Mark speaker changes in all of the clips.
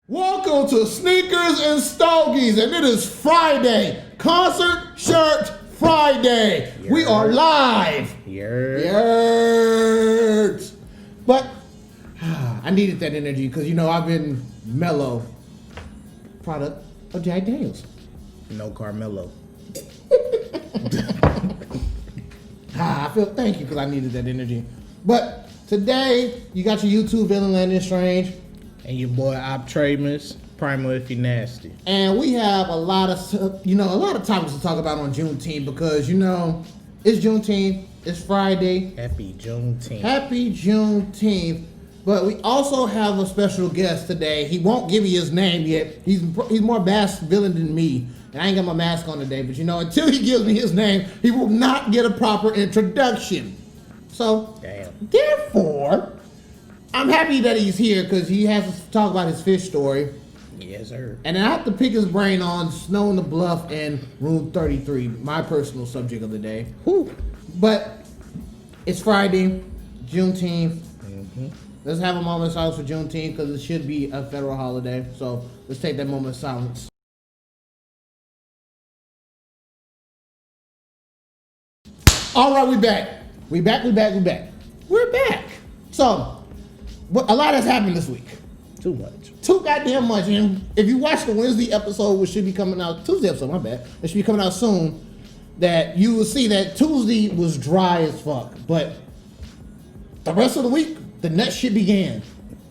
Speaker 1: Welcome to Sneakers and Stogies, and it is Friday, Concert Shirt Friday. We are live. Yerds. But I needed that energy because, you know, I've been mellow. Product of Jack Daniels.
Speaker 2: No Carmelo.
Speaker 1: Thank you because I needed that energy. But today, you got your YouTube villain Landon Strange.
Speaker 2: And your boy Op Trademas, Primer if you nasty.
Speaker 1: And we have a lot of topics to talk about on Juneteenth because, you know, it's Juneteenth, it's Friday.
Speaker 2: Happy Juneteenth.
Speaker 1: Happy Juneteenth. But we also have a special guest today. He won't give you his name yet. He's more mask villain than me. And I ain't got my mask on today, but you know, until he gives me his name, he will not get a proper introduction. So, therefore, I'm happy that he's here because he has to talk about his fish story.
Speaker 2: Yes, sir.
Speaker 1: And then I have to pick his brain on Snow in the Bluff and Room 33, my personal subject of the day. Whew. But it's Friday, Juneteenth. Mm-hmm. Let's have a moment of silence for Juneteenth because it should be a federal holiday. So let's take that moment of silence. All right, we back. We're back. So, a lot has happened this week.
Speaker 2: Too much.
Speaker 1: Too goddamn much. And if you watch the Wednesday episode, which should be coming out, Tuesday episode, my bad, it should be coming out soon, that you will see that Tuesday was dry as fuck. But the rest of the week, the nut shit began.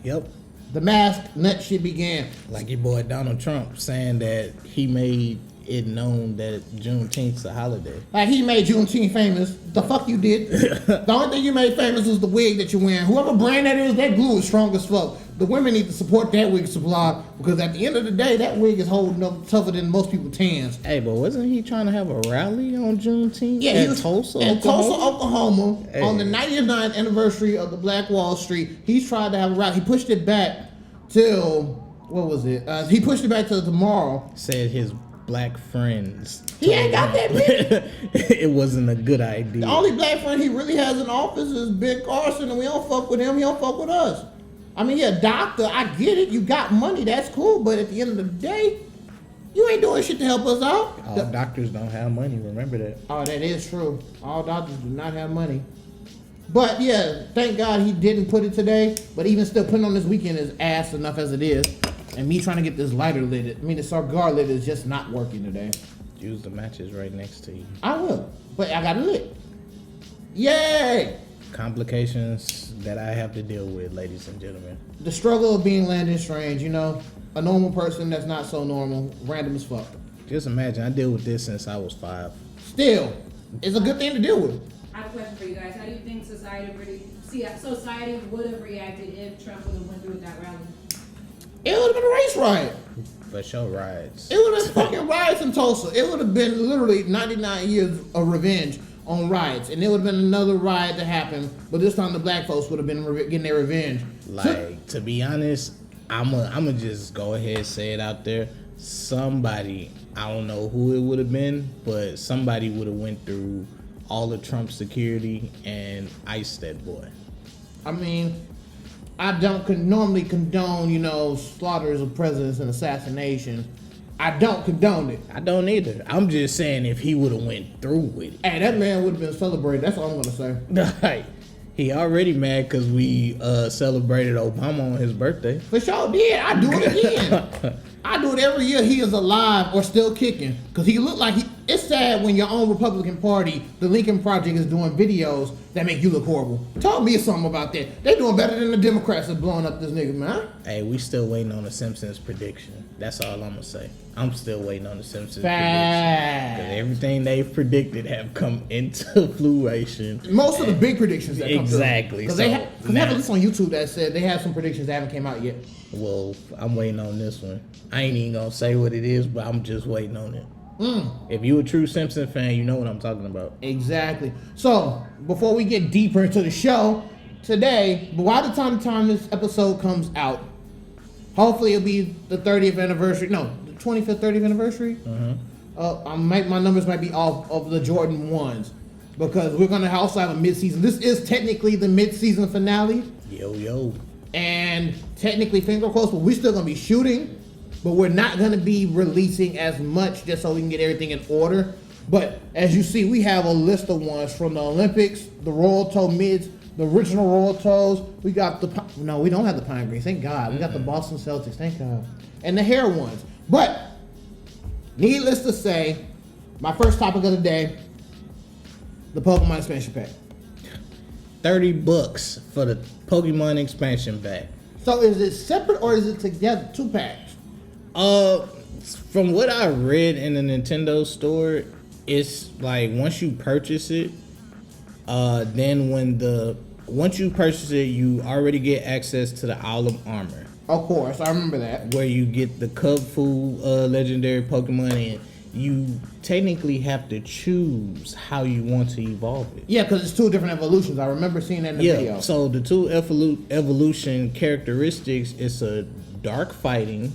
Speaker 2: Yep.
Speaker 1: The mask nut shit began.
Speaker 2: Like your boy Donald Trump saying that he made it known that Juneteenth's a holiday.
Speaker 1: Like he made Juneteenth famous. The fuck you did. The only thing you made famous was the wig that you're wearing. Whoever brand that is, that glue is strong as fuck. The women need to support that wig supply because at the end of the day, that wig is holding up tougher than most people's tans.
Speaker 2: Hey, but wasn't he trying to have a rally on Juneteenth?
Speaker 1: Yeah,
Speaker 2: in Tulsa,
Speaker 1: Oklahoma,
Speaker 2: hey.
Speaker 1: On the 99th anniversary of the Black Wall Street. He's tried to have a rally. He pushed it back till, what was it? He pushed it back till tomorrow.
Speaker 2: Said his black friends.
Speaker 1: He ain't got that many.
Speaker 2: It wasn't a good idea.
Speaker 1: The only black friend he really has in office is Ben Carson, and we don't fuck with him. He don't fuck with us. I mean, yeah, doctor, I get it. You got money, that's cool. But at the end of the day, you ain't doing shit to help us out.
Speaker 2: All doctors don't have money. Remember that.
Speaker 1: Oh, that is true. All doctors do not have money. But yeah, thank God he didn't put it today. But even still, putting on this weekend is ass enough as it is. And me trying to get this lighter lit, the cigar lit is just not working today.
Speaker 2: Use the matches right next to you.
Speaker 1: I will, but I got it lit. Yay!
Speaker 2: Complications that I have to deal with, ladies and gentlemen.
Speaker 1: The struggle of being Landon Strange, you know, a normal person that's not so normal, random as fuck.
Speaker 2: Just imagine, I deal with this since I was 5.
Speaker 1: Still, it's a good thing to deal with.
Speaker 3: I have a question for you guys. How do you think society would have reacted if Trump would have went through with that rally?
Speaker 1: It would have been a race riot.
Speaker 2: For sure, riots.
Speaker 1: It would have been fucking riots in Tulsa. It would have been literally 99 years of revenge on riots. And there would have been another riot to happen, but this time the black folks would have been getting their revenge.
Speaker 2: Like, to be honest, I'ma just go ahead and say it out there. Somebody, I don't know who it would have been, but somebody would have went through all of Trump's security and iced that boy.
Speaker 1: I mean, I don't normally condone, you know, slaughters of presidents and assassinations. I don't condone it.
Speaker 2: I don't either. I'm just saying if he would have went through with it.
Speaker 1: Hey, that man would have been celebrated. That's all I'm gonna say.
Speaker 2: Like, he already mad because we celebrated Obama on his birthday.
Speaker 1: For sure did. I do it again. I do it every year he is alive or still kicking. Because he look like it's sad when your own Republican Party, the Lincoln Project, is doing videos that make you look horrible. Tell me something about that. They doing better than the Democrats are blowing up this nigga, man.
Speaker 2: Hey, we still waiting on the Simpsons prediction. That's all I'm gonna say. I'm still waiting on the Simpsons
Speaker 1: Fact.
Speaker 2: prediction. Because everything they've predicted have come into fruition.
Speaker 1: Most of the big predictions that come
Speaker 2: exactly.
Speaker 1: Because they have this on YouTube that said they have some predictions that haven't came out yet.
Speaker 2: Well, I'm waiting on this one. I ain't even gonna say what it is, but I'm just waiting on it. If you a true Simpson fan, you know what I'm talking about.
Speaker 1: Exactly. So, before we get deeper into the show, today, by the time this episode comes out, hopefully it'll be the 30th anniversary. No, the 25th, 30th anniversary. My numbers might be off of the Jordan 1s because we're going to also have a midseason. This is technically the midseason finale.
Speaker 2: Yo.
Speaker 1: And technically, finger quotes, but we're still gonna be shooting, but we're not gonna be releasing as much just so we can get everything in order. But as you see, we have a list of ones from the Olympics, the Royal Toe mids, the original Royal Toes. We got no, we don't have the Pine Green, thank God. We got the Boston Celtics, thank God. And the hair ones. But needless to say, my first topic of the day, the Pokemon expansion pack.
Speaker 2: $30 for the Pokemon expansion pack.
Speaker 1: So is it separate or is it together, 2 packs?
Speaker 2: From what I read in the Nintendo store, it's like once you purchase it, then once you purchase it, you already get access to the Isle of Armor.
Speaker 1: Of course, I remember that.
Speaker 2: Where you get the Cubfu legendary Pokemon, and you technically have to choose how you want to evolve it.
Speaker 1: Yeah, because it's 2 different evolutions. I remember seeing that in the video.
Speaker 2: So the 2 evolution characteristics is a dark fighting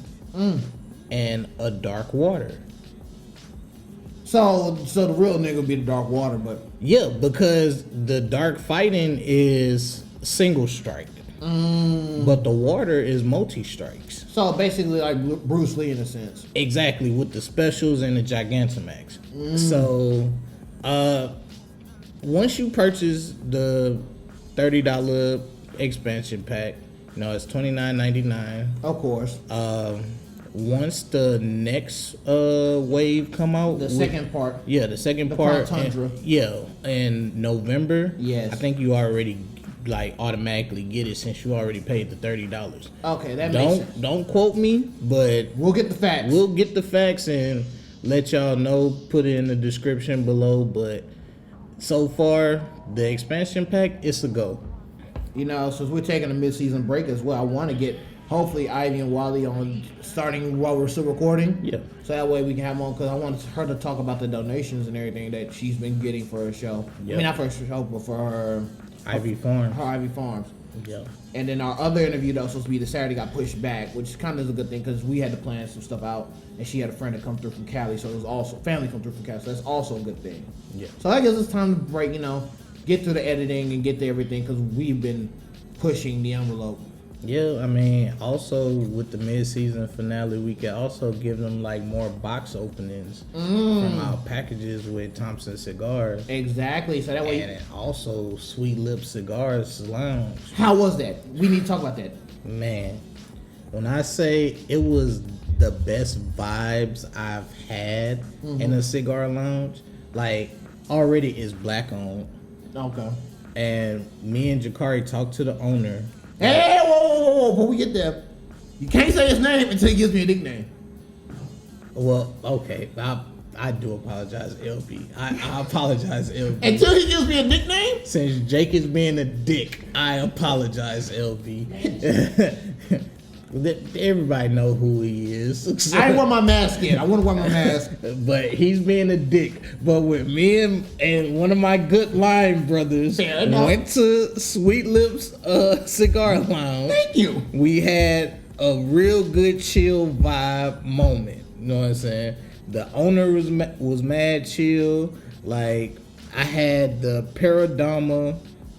Speaker 2: and a dark water.
Speaker 1: So the real nigga would be the dark water, but
Speaker 2: Yeah, because the dark fighting is single strike, but the water is multi strikes.
Speaker 1: so basically like Bruce Lee in a sense.
Speaker 2: Exactly, with the specials and the Gigantamax. So, once you purchase the $30 expansion pack, it's $29.99.
Speaker 1: Of course.
Speaker 2: Once the next wave come out,
Speaker 1: The second part.
Speaker 2: Yeah, the second
Speaker 1: The
Speaker 2: part.
Speaker 1: Crown Tundra.
Speaker 2: In November.
Speaker 1: Yes.
Speaker 2: I think you already automatically get it since you already paid the $30.
Speaker 1: Okay, that makes sense.
Speaker 2: Don't quote me, but
Speaker 1: We'll get the facts.
Speaker 2: we'll get the facts and let y'all know. Put it in the description below. But so far, the expansion pack is a go.
Speaker 1: Since we're taking a mid-season break as well, I want to get hopefully Ivy and Wally on starting while we're still recording.
Speaker 2: Yeah.
Speaker 1: So that way we can have them on, because I want her to talk about the donations and everything that she's been getting for her show.
Speaker 2: Yeah.
Speaker 1: I mean, not for her show, but for her
Speaker 2: Ivy Farm.
Speaker 1: her Ivy Farms.
Speaker 2: Yeah.
Speaker 1: And then our other interview that was supposed to be the Saturday got pushed back, which kind of is a good thing because we had to plan some stuff out, and she had a friend that come through from Cali, so it was also family come through from Cali, so that's also a good thing.
Speaker 2: Yeah.
Speaker 1: So that gives us time to break, get through the editing and get to everything because we've been pushing the envelope.
Speaker 2: Yeah, I mean, also with the mid-season finale, we can also give them more box openings from our packages with Thompson Cigars,
Speaker 1: Exactly. So that way.
Speaker 2: and also Sweet Lip Cigars Lounge.
Speaker 1: How was that? We need to talk about that.
Speaker 2: Man, when I say it was the best vibes I've had in a cigar lounge, already it's black owned,
Speaker 1: Okay.
Speaker 2: and me and Jakari talked to the owner.
Speaker 1: Hey, whoa. Before we get there, you can't say his name until he gives me a nickname.
Speaker 2: Well, okay, I do apologize, LB. I apologize, LB.
Speaker 1: Until he gives me a nickname?
Speaker 2: Since Jake is being a dick, I apologize, LB. Everybody know who he is.
Speaker 1: I didn't wear my mask yet. I want to wear my mask.
Speaker 2: But he's being a dick. But with me and one of my good line brothers
Speaker 1: Fair enough.
Speaker 2: went to Sweet Lips Cigar Lounge.
Speaker 1: Thank you.
Speaker 2: We had a real good chill vibe moment. You know what I'm saying? The owner was mad chill. I had the Paradama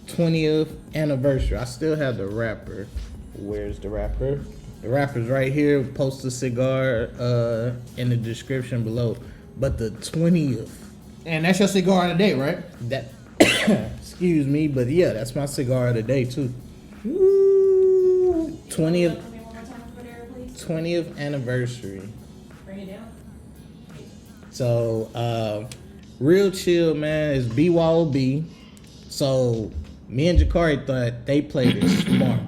Speaker 2: 20th anniversary. I still have the wrapper. Where's the wrapper? The wrapper's right here. Post the cigar in the description below. But the 20th.
Speaker 1: And that's your cigar of the day, right?
Speaker 2: That excuse me, but yeah, that's my cigar of the day too.
Speaker 1: Woo.
Speaker 2: 20th
Speaker 3: Tell me one more time over there, please.
Speaker 2: 20th anniversary.
Speaker 3: Bring it down.
Speaker 2: So real chill, man. It's BYOB. So me and Jakari thought they played it smart.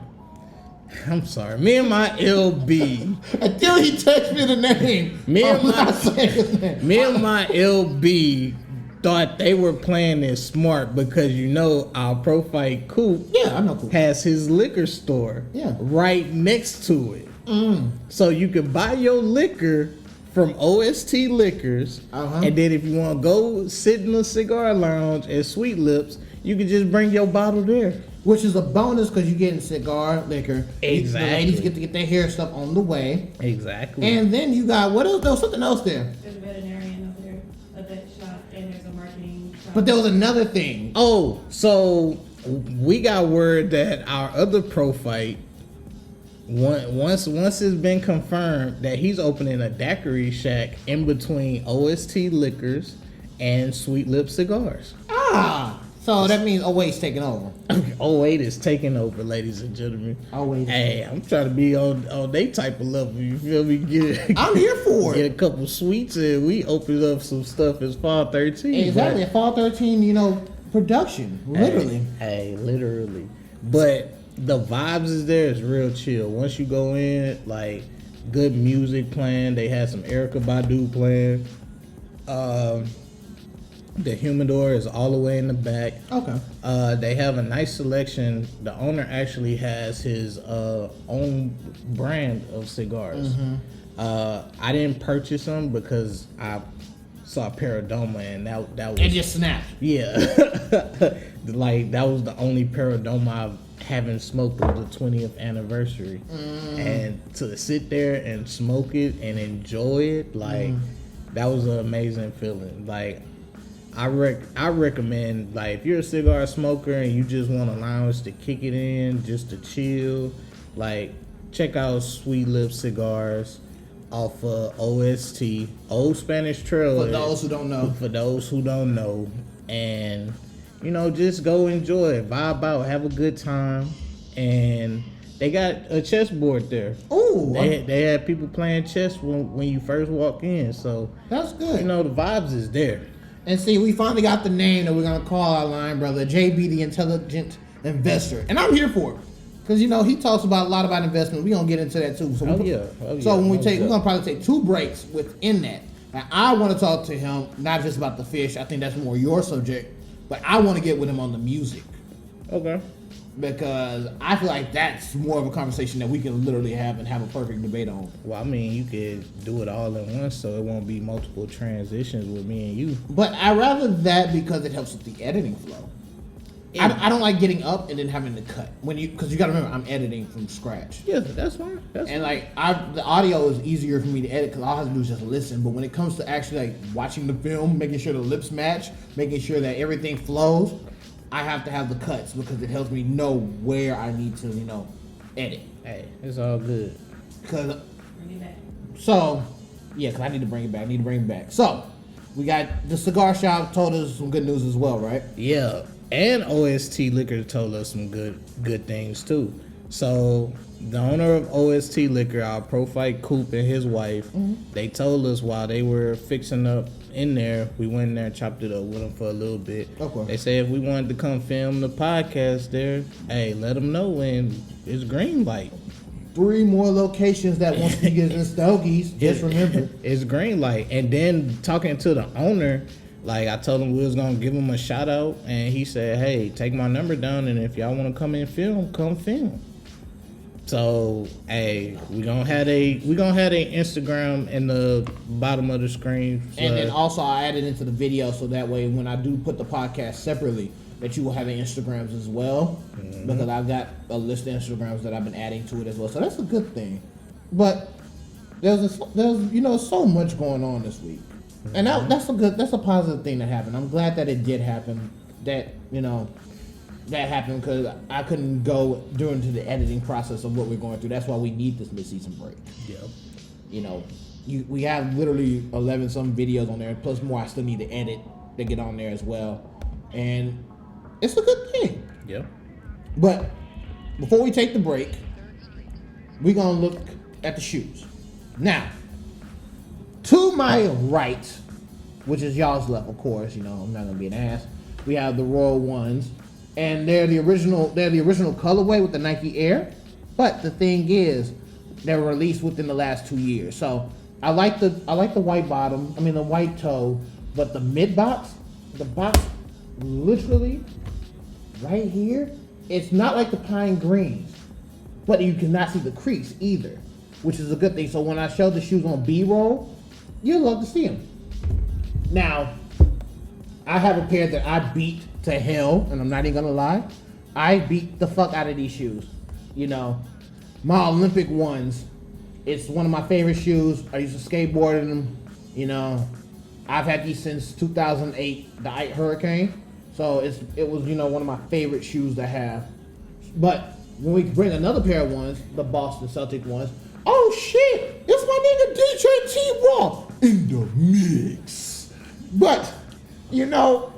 Speaker 2: I'm sorry. Me and my LB.
Speaker 1: Until he texts me the name.
Speaker 2: Me and
Speaker 1: I'm not saying his name.
Speaker 2: Me and my LB thought they were playing it smart because our Pro Fight Coop
Speaker 1: Yeah, I know cool.
Speaker 2: has his liquor store right next to it. So you can buy your liquor from OST Liquors, and then if you want to go sit in a cigar lounge at Sweet Lips, you can just bring your bottle there.
Speaker 1: Which is a bonus because you're getting cigar liquor.
Speaker 2: Exactly.
Speaker 1: The ladies get to get their hair stuff on the way.
Speaker 2: Exactly.
Speaker 1: And then you got, what else? There was something else there.
Speaker 3: There's a veterinarian over there, a vet shop, and there's a marketing shop.
Speaker 1: But there was another thing.
Speaker 2: Oh, so we got word that our other pro fight Once it's been confirmed that he's opening a daiquiri shack in between OST Liquors and Sweet Lip Cigars.
Speaker 1: So that means 08's taking over.
Speaker 2: 08 is taking over, ladies and gentlemen.
Speaker 1: 08.
Speaker 2: Hey, I'm trying to be on they type of level. You feel me?
Speaker 1: I'm here for
Speaker 2: Get
Speaker 1: it.
Speaker 2: a couple sweets and we open up some stuff as Fall 13.
Speaker 1: Exactly. Fall 13, production. Literally.
Speaker 2: Hey, literally. But the vibes is there. It's real chill. Once you go in, like, good music playing. They had some Erykah Badu playing. The humidor is all the way in the back.
Speaker 1: Okay.
Speaker 2: They have a nice selection. The owner actually has his own brand of cigars. I didn't purchase them because I saw Paradoma and that was
Speaker 1: It just snapped.
Speaker 2: yeah. Like that was the only Paradoma I haven't smoked on the 20th anniversary, and to sit there and smoke it and enjoy it, like that was an amazing feeling. Like I recommend, like, if you're a cigar smoker and you just want a lounge to kick it in, just to chill, like, check out Sweet Lip Cigars off of OST, Old Spanish Trail.
Speaker 1: For those who don't know.
Speaker 2: For those who don't know. And, just go enjoy it, vibe out, have a good time. And they got a chessboard there.
Speaker 1: Ooh.
Speaker 2: They had people playing chess when you first walk in. So,
Speaker 1: That's good.
Speaker 2: the vibes is there.
Speaker 1: And see, we finally got the name that we're going to call our line brother, JB the Intelligent Investor. And I'm here for it. Because, he talks about a lot about investment. We're going to get into that too. So when we're going to probably take 2 breaks within that. Now, I want to talk to him, not just about the fish. I think that's more your subject. But I want to get with him on the music.
Speaker 2: Okay.
Speaker 1: Because I feel like that's more of a conversation that we can literally have and have a perfect debate on.
Speaker 2: Well, I mean, you could do it all at once, so it won't be multiple transitions with me and you.
Speaker 1: But I rather that because it helps with the editing flow. I don't like getting up and then having to cut because you got to remember I'm editing from scratch.
Speaker 2: Yeah, that's fine.
Speaker 1: The audio is easier for me to edit because all I have to do is just listen. But when it comes to actually like watching the film, making sure the lips match, making sure that everything flows, I have to have the cuts because it helps me know where I need to, edit.
Speaker 2: Hey, it's all good.
Speaker 3: Bring it back.
Speaker 1: So, because I need to bring it back. So, we got the cigar shop told us some good news as well, right?
Speaker 2: Yeah, and OST Liquor told us some good things too. So, the owner of OST Liquor, our Pro Fight Coop and his wife, they told us while they were fixing up in there, we went in there and chopped it up with them for a little bit.
Speaker 1: Okay.
Speaker 2: They said if we wanted to come film the podcast there, hey, let them know when it's green light.
Speaker 1: 3 more locations that wants to get in Stogies. Just remember.
Speaker 2: It's green light. And then talking to the owner, like I told him we was gonna give him a shout out, and he said, hey, take my number down, and if y'all want to come and film, come film. So, hey, we gonna have a Instagram in the bottom of the screen.
Speaker 1: And then also I added into the video so that way when I do put the podcast separately, that you will have the Instagrams as well. Because I've got a list of Instagrams that I've been adding to it as well. So that's a good thing. But there's so much going on this week. And that's a positive thing that happened. I'm glad that it did happen. That happened because I couldn't go during the editing process of what we're going through. That's why we need this midseason break.
Speaker 2: Yep.
Speaker 1: We have literally 11 some videos on there, plus more I still need to edit to get on there as well. And it's a good thing.
Speaker 2: Yep.
Speaker 1: But before we take the break, we're going to look at the shoes. Now, to my right, which is y'all's left, of course, I'm not going to be an ass, we have the Royal Ones. And they're the original colorway with the Nike Air. But the thing is, they're released within the last 2 years. So I like the white bottom, the white toe, but the mid box, the box literally right here, it's not like the pine greens, but you cannot see the crease either, which is a good thing. So when I show the shoes on B-roll, you'll love to see them. Now, I have a pair that I beat to hell, and I'm not even gonna lie. I beat the fuck out of these shoes. My Olympic ones, it's one of my favorite shoes. I used to skateboard in them. I've had these since 2008, the Hurricane. So it was one of my favorite shoes to have. But when we bring another pair of ones, the Boston Celtic ones, oh shit, it's my nigga DJ T-Raw in the mix. But, you know,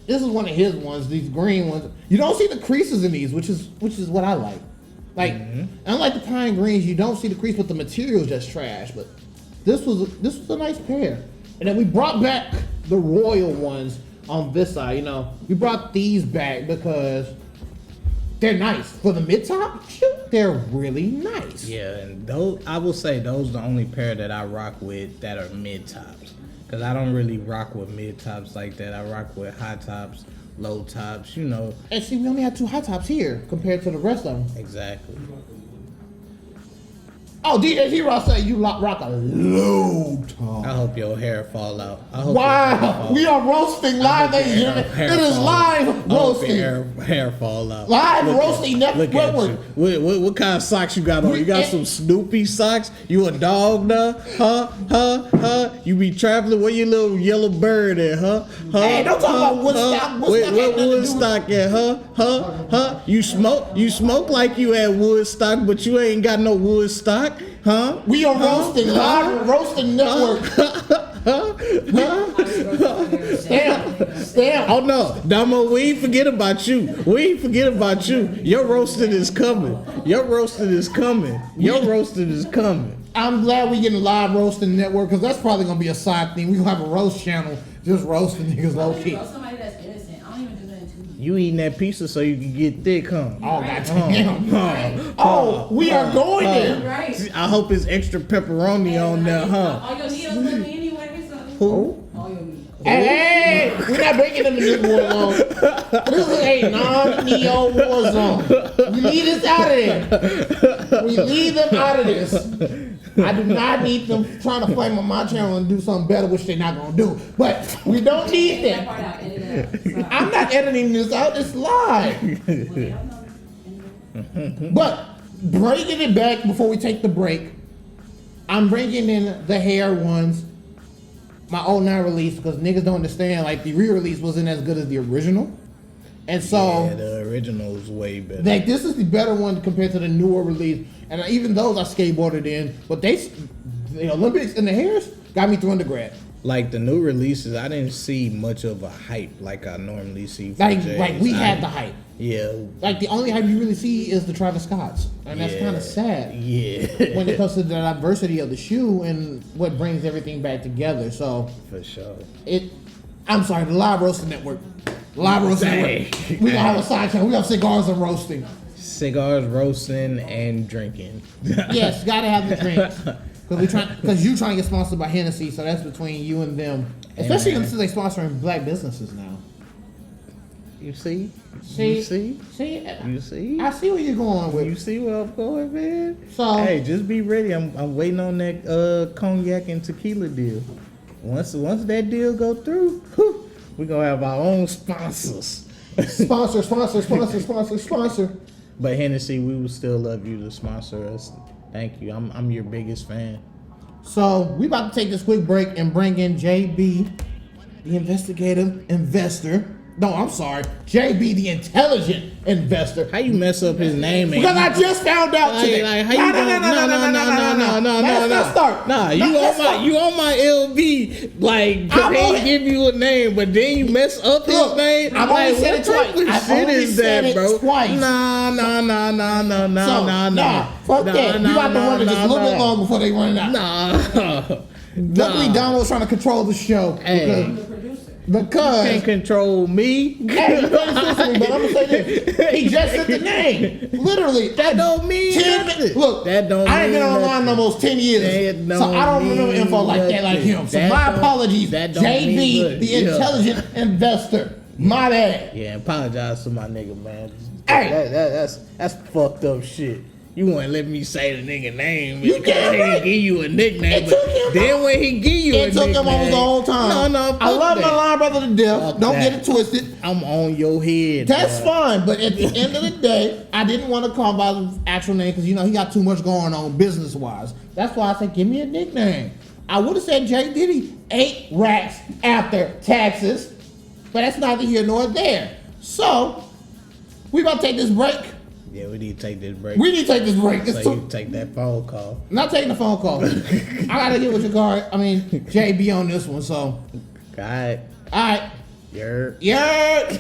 Speaker 1: this is one of his ones, these green ones. You don't see the creases in these, which is what I like. Like, unlike the pine greens, you don't see the crease, but the material's just trash. But this was a nice pair. And then we brought back the royal ones on this side. You know, we brought these back because they're nice. For the mid-top, shoot, they're really nice.
Speaker 2: Yeah, and those, I will say, those are the only pair that I rock with that are mid-tops. Because I don't really rock with mid-tops like that. I rock with high tops, low tops, you know.
Speaker 1: And see, we only have 2 high tops here compared to the rest of them.
Speaker 2: Exactly.
Speaker 1: Oh, DJ T-Raw said you rock a low top.
Speaker 2: I hope your hair fall out.
Speaker 1: Wow, we are roasting live, ladies and gentlemen. It is live roasting.
Speaker 2: Hair fall out.
Speaker 1: Live roasting
Speaker 2: Look at you. What kind of socks you got on? You got some Snoopy socks? You a dog now? Huh? You be traveling? Where your little yellow bird at? Huh?
Speaker 1: Hey, don't talk about Woodstock.
Speaker 2: What Woodstock at? Huh? You smoke like you at Woodstock, but you ain't got no Woodstock. Huh?
Speaker 1: We are roasting, live roasting network. Damn.
Speaker 2: Oh no, Damo, we ain't forget about you. Your roasting is coming.
Speaker 1: I'm glad we getting live roasting network because that's probably gonna be a side thing. We gonna have a roast channel just roasting niggas low key.
Speaker 3: Somebody that's innocent. I don't even do nothing to you.
Speaker 2: You eating that pizza so you can get thick, huh?
Speaker 1: Oh goddamn. We are going there.
Speaker 3: Right.
Speaker 2: I hope it's extra pepperoni on there, huh?
Speaker 3: All your needles with me anyway, so.
Speaker 2: Who?
Speaker 3: All your needles.
Speaker 1: Hey, we're not breaking them in this war zone. This is a non-neo war zone. We leave this out of there. We leave them out of this. I do not need them trying to flame on my channel and do something better, which they're not gonna do. But we don't need
Speaker 3: That
Speaker 1: that.
Speaker 3: part out, edit it out.
Speaker 1: I'm not editing this out. It's live. But breaking it back before we take the break, I'm bringing in the hair ones. My 09 release, because niggas don't understand, like the re-release wasn't as good as the original. And so
Speaker 2: Yeah, the original is way better.
Speaker 1: like this is the better one compared to the newer release. And even those I skateboarded in, but the Olympics and the hairs got me through undergrad.
Speaker 2: Like the new releases, I didn't see much of a hype like I normally see for
Speaker 1: Like
Speaker 2: J's.
Speaker 1: we had the hype.
Speaker 2: Yeah.
Speaker 1: Like the only hype you really see is the Travis Scotts. And that's kind of sad.
Speaker 2: Yeah.
Speaker 1: When it comes to the diversity of the shoe and what brings everything back together. So
Speaker 2: For sure.
Speaker 1: I'm sorry, the Live Roasting Network. Live Roasting Network. We gonna have a side channel. We have cigars and roasting.
Speaker 2: Cigars, roasting, and drinking.
Speaker 1: Yes, gotta have the drinks. Because you trying to get sponsored by Hennessy, so that's between you and them. Especially since they sponsoring black businesses now.
Speaker 2: You see?
Speaker 1: See?
Speaker 2: You see?
Speaker 1: See?
Speaker 2: You see?
Speaker 1: I see where you're going with.
Speaker 2: You see where I'm going, man?
Speaker 1: So
Speaker 2: Hey, just be ready. I'm waiting on that cognac and tequila deal. Once that deal go through, we gonna have our own sponsors.
Speaker 1: sponsor.
Speaker 2: But Hennessy, we would still love you to sponsor us. Thank you. I'm your biggest fan.
Speaker 1: So we about to take this quick break and bring in JB, the investigative investor. No, I'm sorry, JB, the intelligent investor.
Speaker 2: How you mess up his name?
Speaker 1: Because I just found out today.
Speaker 2: Like, how you no.
Speaker 1: Let's start.
Speaker 2: Nah, you on my LB. Like, they give you a name, but then you mess up his name.
Speaker 1: I've only said it twice.
Speaker 2: What shit is that, bro?
Speaker 1: Twice.
Speaker 2: Nah.
Speaker 1: Fuck that. You got to run it just a little bit long before they run it out.
Speaker 2: Nah.
Speaker 1: Luckily, Donald's trying to control the show.
Speaker 2: Hey.
Speaker 1: Because
Speaker 2: You can't control me.
Speaker 1: Hey, you can't listen to me, but I'm gonna say this. He just said the name. Literally.
Speaker 2: That don't mean nothing.
Speaker 1: Look,
Speaker 2: that don't
Speaker 1: I ain't
Speaker 2: mean
Speaker 1: been online
Speaker 2: nothing.
Speaker 1: almost 10 years. So I don't remember info like that like him. So
Speaker 2: That
Speaker 1: my
Speaker 2: don't-
Speaker 1: apologies.
Speaker 2: that don't mean
Speaker 1: JB,
Speaker 2: good.
Speaker 1: the
Speaker 2: Yeah.
Speaker 1: intelligent investor. My bad.
Speaker 2: Yeah, apologize to my nigga, man.
Speaker 1: Hey.
Speaker 2: That's fucked up shit. You wouldn't let me say the nigga name
Speaker 1: You
Speaker 2: because
Speaker 1: damn right.
Speaker 2: he give you a nickname.
Speaker 1: It
Speaker 2: But
Speaker 1: took him-
Speaker 2: then when he give you a
Speaker 1: It took
Speaker 2: nickname,
Speaker 1: him almost the whole time.
Speaker 2: No,
Speaker 1: I
Speaker 2: fuck
Speaker 1: love
Speaker 2: that.
Speaker 1: my line brother to death.
Speaker 2: Fuck
Speaker 1: Don't
Speaker 2: that.
Speaker 1: get it twisted.
Speaker 2: I'm on your head.
Speaker 1: That's
Speaker 2: bro.
Speaker 1: fine, but at the end of the day, I didn't want to call by his actual name because he got too much going on business wise. That's why I said give me a nickname. I would have said J Diddy 8 racks after taxes, but that's neither here nor there. So we about to take this break.
Speaker 2: Yeah, we need to take this break.
Speaker 1: We need to take this break. It's
Speaker 2: So you take that phone call.
Speaker 1: not taking the phone call. I gotta get with Jakari. JB on this one. So, all
Speaker 2: God,
Speaker 1: right,
Speaker 2: yeah.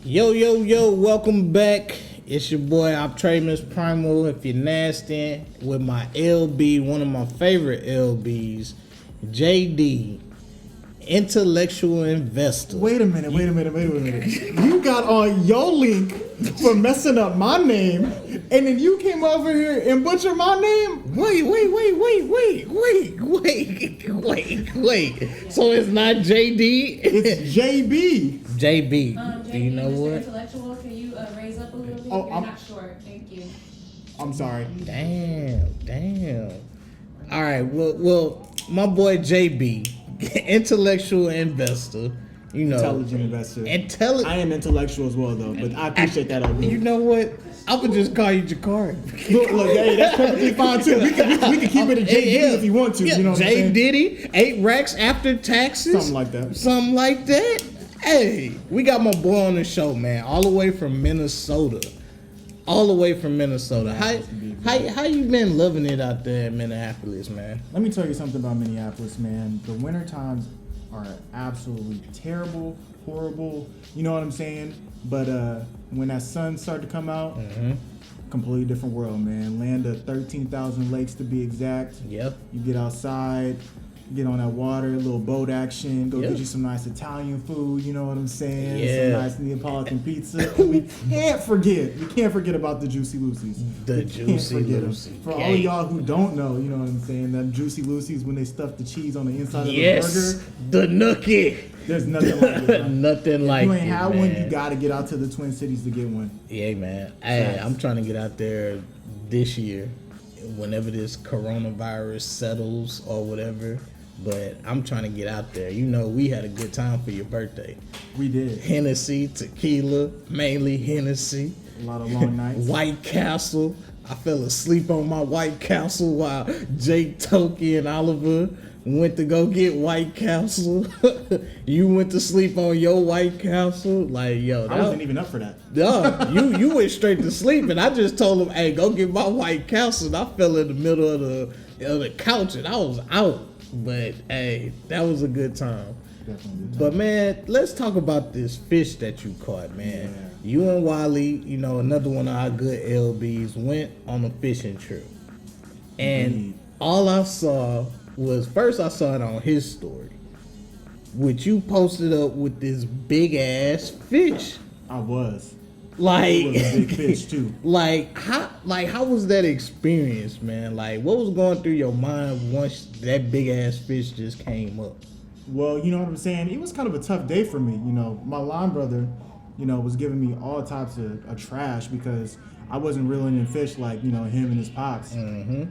Speaker 2: Yo, welcome back. It's your boy Optramus Primal. If you're nasty, with my LB, one of my favorite LBs, JD, intellectual investor.
Speaker 4: Wait a minute. You got on your link for messing up my name, and then you came over here and butchered my name?
Speaker 2: Wait. So it's not JD?
Speaker 4: It's JB.
Speaker 2: JB.
Speaker 3: JD,
Speaker 2: Do you know
Speaker 3: Mr.
Speaker 2: what?
Speaker 3: Intellectual, can you raise up a little bit?
Speaker 4: Oh,
Speaker 3: You're not short. Thank you.
Speaker 4: I'm sorry.
Speaker 2: Damn. All right. Well, my boy JB, intellectual investor. You know,
Speaker 4: Intelligent investor. I am intellectual as well, though, but I appreciate that.
Speaker 2: You know what? I would just call you Jakari.
Speaker 4: Look, hey, that's perfectly fine too. We can keep it a JD if you want to. You know what I'm
Speaker 2: J
Speaker 4: saying?
Speaker 2: Diddy, 8 racks after taxes.
Speaker 4: Something like that.
Speaker 2: Hey, we got my boy on the show, man. All the way from Minnesota. How you been loving it out there in Minneapolis, man?
Speaker 4: Let me tell you something about Minneapolis, man. The winter times are absolutely terrible, horrible. You know what I'm saying? But when that sun started to come out, completely different world, man. Land of 13,000 lakes to be exact.
Speaker 2: Yep.
Speaker 4: You get outside, get on that water, a little boat action, get you some nice Italian food, you know what I'm saying?
Speaker 2: Yeah.
Speaker 4: Some nice Neapolitan pizza. We can't forget about the Juicy Lucy's. For all of y'all who don't know, you know what I'm saying? That Juicy Lucy's, when they stuff the cheese on the inside of the burger.
Speaker 2: The nookie.
Speaker 4: There's nothing like it, bro.
Speaker 2: Nothing like it.
Speaker 4: If you ain't had one,
Speaker 2: man.
Speaker 4: you gotta get out to the Twin Cities to get one.
Speaker 2: Yeah, man. Hey, I'm trying to get out there this year, whenever this coronavirus settles or whatever. But I'm trying to get out there. You know, we had a good time for your birthday.
Speaker 4: We did.
Speaker 2: Hennessy, tequila, mainly Hennessy.
Speaker 4: A lot of long nights.
Speaker 2: White Castle. I fell asleep on my White Castle while Jake, Toki, and Oliver went to go get White Castle. You went to sleep on your White Castle. Like, yo,
Speaker 4: I wasn't even up for that.
Speaker 2: You went straight to sleep, and I just told him, hey, go get my White Castle. And I fell in the middle of the couch, and I was out. But hey, that was a good time.
Speaker 4: Definitely a good time.
Speaker 2: But man, let's talk about this fish that you caught, man.
Speaker 4: Yeah.
Speaker 2: You and Wally, you know, another one of our good LBs, went on a fishing trip. And all I saw was, first I saw it on his story, which you posted up with this big ass fish.
Speaker 4: I was.
Speaker 2: Like,
Speaker 4: It was a big fish too.
Speaker 2: how was that experience, man? Like, what was going through your mind once that big ass fish just came up?
Speaker 4: Well, you know what I'm saying? It was kind of a tough day for me. You know, my line brother, you know, was giving me all types of trash because I wasn't reeling in fish like, you know, him and his pops.
Speaker 2: Mm-hmm.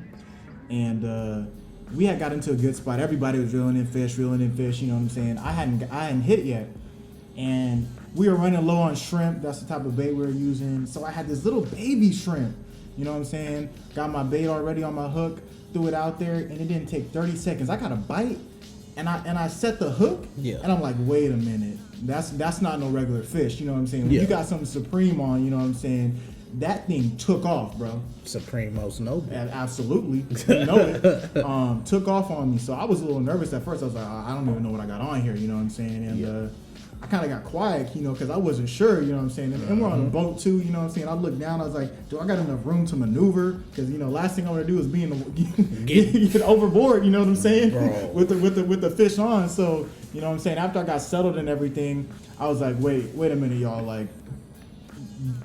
Speaker 4: And we had got into a good spot. Everybody was reeling in fish, you know what I'm saying? I hadn't hit yet. And we were running low on shrimp. That's the type of bait we were using. So I had this little baby shrimp. You know what I'm saying? Got my bait already on my hook, threw it out there, and it didn't take 30 seconds. I got a bite, and I set the hook, and I'm like, wait a minute. That's not no regular fish. You know what I'm saying? When you got something supreme on, you know what I'm saying? That thing took off, bro.
Speaker 2: Supreme most noble.
Speaker 4: Absolutely. You know it. Took off on me. So I was a little nervous at first. I was like, I don't even know what I got on here, you know what I'm saying? And I kind of got quiet, you know, because I wasn't sure, you know what I'm saying? And we're on a boat too, you know what I'm saying? I looked down, I was like, do I got enough room to maneuver? Because, you know, last thing I want to do is be in the get overboard, you know what I'm saying?
Speaker 2: Bro.
Speaker 4: with the fish on. So, you know what I'm saying? After I got settled and everything, I was like, wait a minute, y'all, like,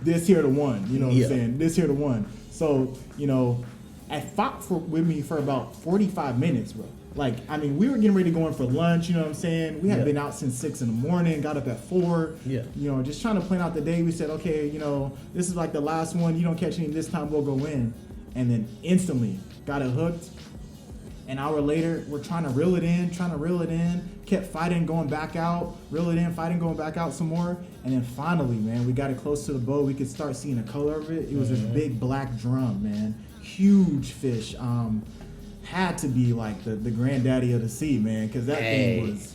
Speaker 4: this here the one, you know what I'm saying? This here the one. So, you know, it fought with me for about 45 minutes, bro. Like, I mean, we were getting ready to go in for lunch, you know what I'm saying? We had been out since 6 in the morning, got up at 4.
Speaker 2: Yeah.
Speaker 4: You know, just trying to plan out the day. We said, okay, you know, this is like the last one. You don't catch any this time, we'll go in. And then instantly got it hooked. An hour later, we're trying to reel it in, kept fighting, going back out, reel it in, fighting, going back out some more. And then finally, man, we got it close to the boat. We could start seeing the color of it. It was this big black drum, man. Huge fish. Had to be like the granddaddy of the sea, man, because that thing was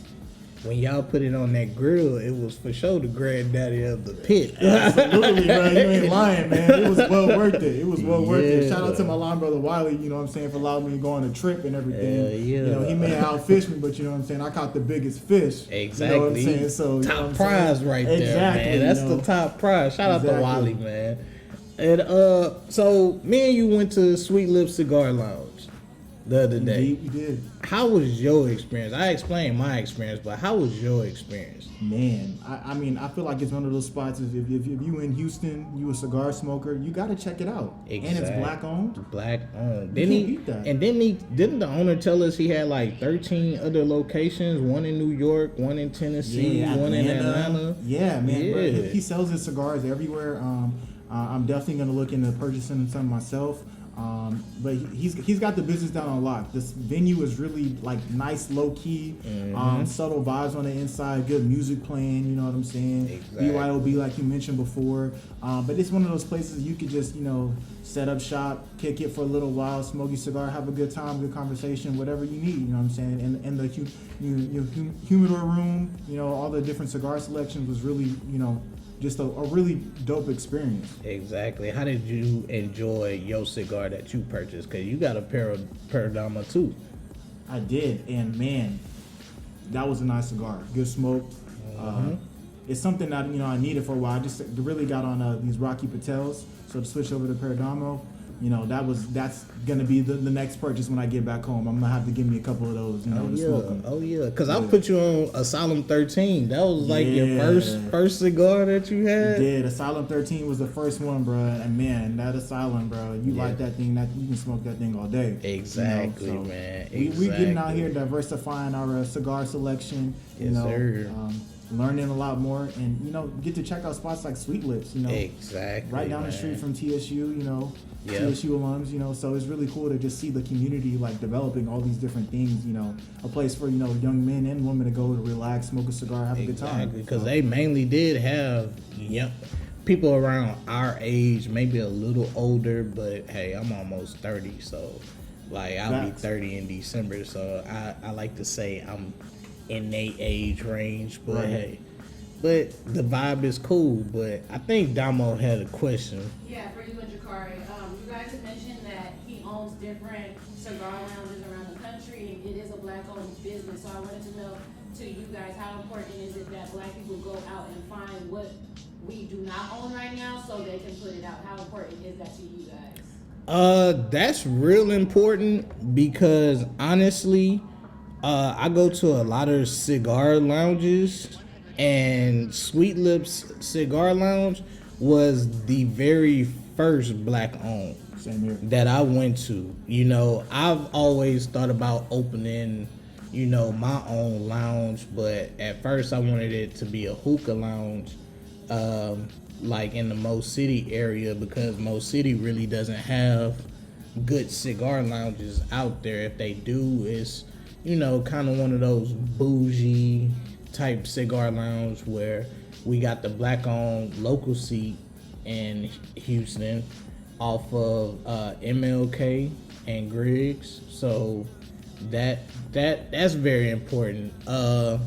Speaker 2: when y'all put it on that grill, it was for sure the granddaddy of the pit.
Speaker 4: Absolutely, bro. You ain't lying, man. It was well worth it. It was well worth it.
Speaker 2: Yeah.
Speaker 4: Shout out to my line brother Wiley, you know what I'm saying, for allowing me to go on a trip and everything.
Speaker 2: Hell yeah.
Speaker 4: You know, he may have outfished me, but you know what I'm saying, I caught the biggest fish.
Speaker 2: Exactly.
Speaker 4: You know what I'm saying? So, you know what
Speaker 2: top
Speaker 4: I'm
Speaker 2: prize
Speaker 4: saying?
Speaker 2: right there,
Speaker 4: Exactly,
Speaker 2: man. That's
Speaker 4: you know.
Speaker 2: the top prize. Shout out to
Speaker 4: Exactly.
Speaker 2: Wally, man. And so me and you went to Sweet Lip Cigar Lounge the other day.
Speaker 4: Indeed, we did.
Speaker 2: How was your experience? I explained my experience, but how was your experience?
Speaker 4: Man, I mean, I feel like it's one of those spots. If you in Houston, you a cigar smoker, you got to check it out. And it's
Speaker 2: Exactly.
Speaker 4: black owned.
Speaker 2: Black owned.
Speaker 4: You
Speaker 2: Didn't
Speaker 4: can't
Speaker 2: he?
Speaker 4: beat that.
Speaker 2: And didn't the owner tell us he had like 13 other locations? One in New York, one in Tennessee, one in Atlanta.
Speaker 4: Yeah, man. Bro,
Speaker 2: Yeah.
Speaker 4: he sells his cigars everywhere. I'm definitely gonna look into purchasing some myself. But he's got the business down on lock. This venue is really like nice, low key, subtle vibes on the inside, good music playing. You know what I'm saying?
Speaker 2: Exactly.
Speaker 4: BYOB, like you mentioned before. But it's one of those places you could just set up shop, kick it for a little while, smoke your cigar, have a good time, good conversation, whatever you need. You know what I'm saying? And the humidor room, all the different cigar selections was really, just a really dope experience.
Speaker 2: Exactly. How did you enjoy your cigar that you purchased? Because you got a Paradama too.
Speaker 4: I did, and man, that was a nice cigar. Good smoke. It's something that I needed for a while. I just really got on these Rocky Patels, so to switch over to Paradamo, that's gonna be the next purchase when I get back home. I'm gonna have to give me a couple of those, to smoke them.
Speaker 2: Oh yeah. Because I put you on Asylum 13. That was like your first cigar that you had.
Speaker 4: Did Asylum 13 was the first one, bro, and man, that Asylum, bro, you light that thing, that you can smoke that thing all day.
Speaker 2: Exactly,
Speaker 4: so
Speaker 2: man.
Speaker 4: We getting out here diversifying our cigar selection.
Speaker 2: Yes, sir.
Speaker 4: Learning a lot more, and get to check out spots like Sweet Lips.
Speaker 2: Exactly.
Speaker 4: Right down the street from TSU.
Speaker 2: Yep.
Speaker 4: TSU alums. So it's really cool to just see the community like developing all these different things. A place for young men and women to go to relax, smoke a cigar, have a good time.
Speaker 2: Exactly, because they mainly did have people around our age, maybe a little older, but hey, I'm almost 30, so like I'll be 30 in December, so I like to say I'm in their age range, but hey, but the vibe is cool. But I think Damo had a question.
Speaker 3: Yeah, for you and Jakari. You guys had mentioned that he owns different cigar lounges around the country, and it is a black-owned business. So I wanted to know to you guys, how important is it that black people go out and find what we do not own right now so they can put it out? How important is that to you guys?
Speaker 2: That's real important because honestly, I go to a lot of cigar lounges, and Sweet Lips Cigar Lounge was the very first black owned
Speaker 4: Same here.
Speaker 2: that I went to. I've always thought about opening, my own lounge, but at first I wanted it to be a hookah lounge, like in the Mo City area, because Mo City really doesn't have good cigar lounges out there. If they do, it's kind of one of those bougie type cigar lounge where we got the black owned local seat in Houston off of MLK and Griggs. So that's very important. But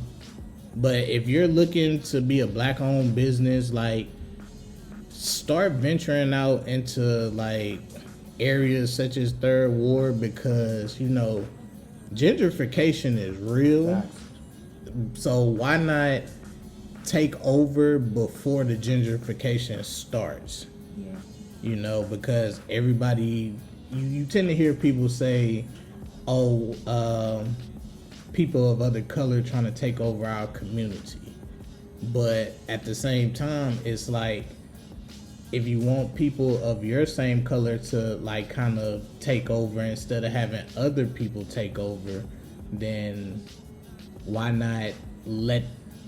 Speaker 2: if you're looking to be a black owned business, like start venturing out into like areas such as Third Ward, because gentrification is real.
Speaker 4: Facts.
Speaker 2: So why not take over before the gentrification starts?
Speaker 4: Yeah.
Speaker 2: Because everybody, you tend to hear people say, people of other color trying to take over our community. But at the same time, it's like, if you want people of your same color to like kind of take over instead of having other people take over, then why not let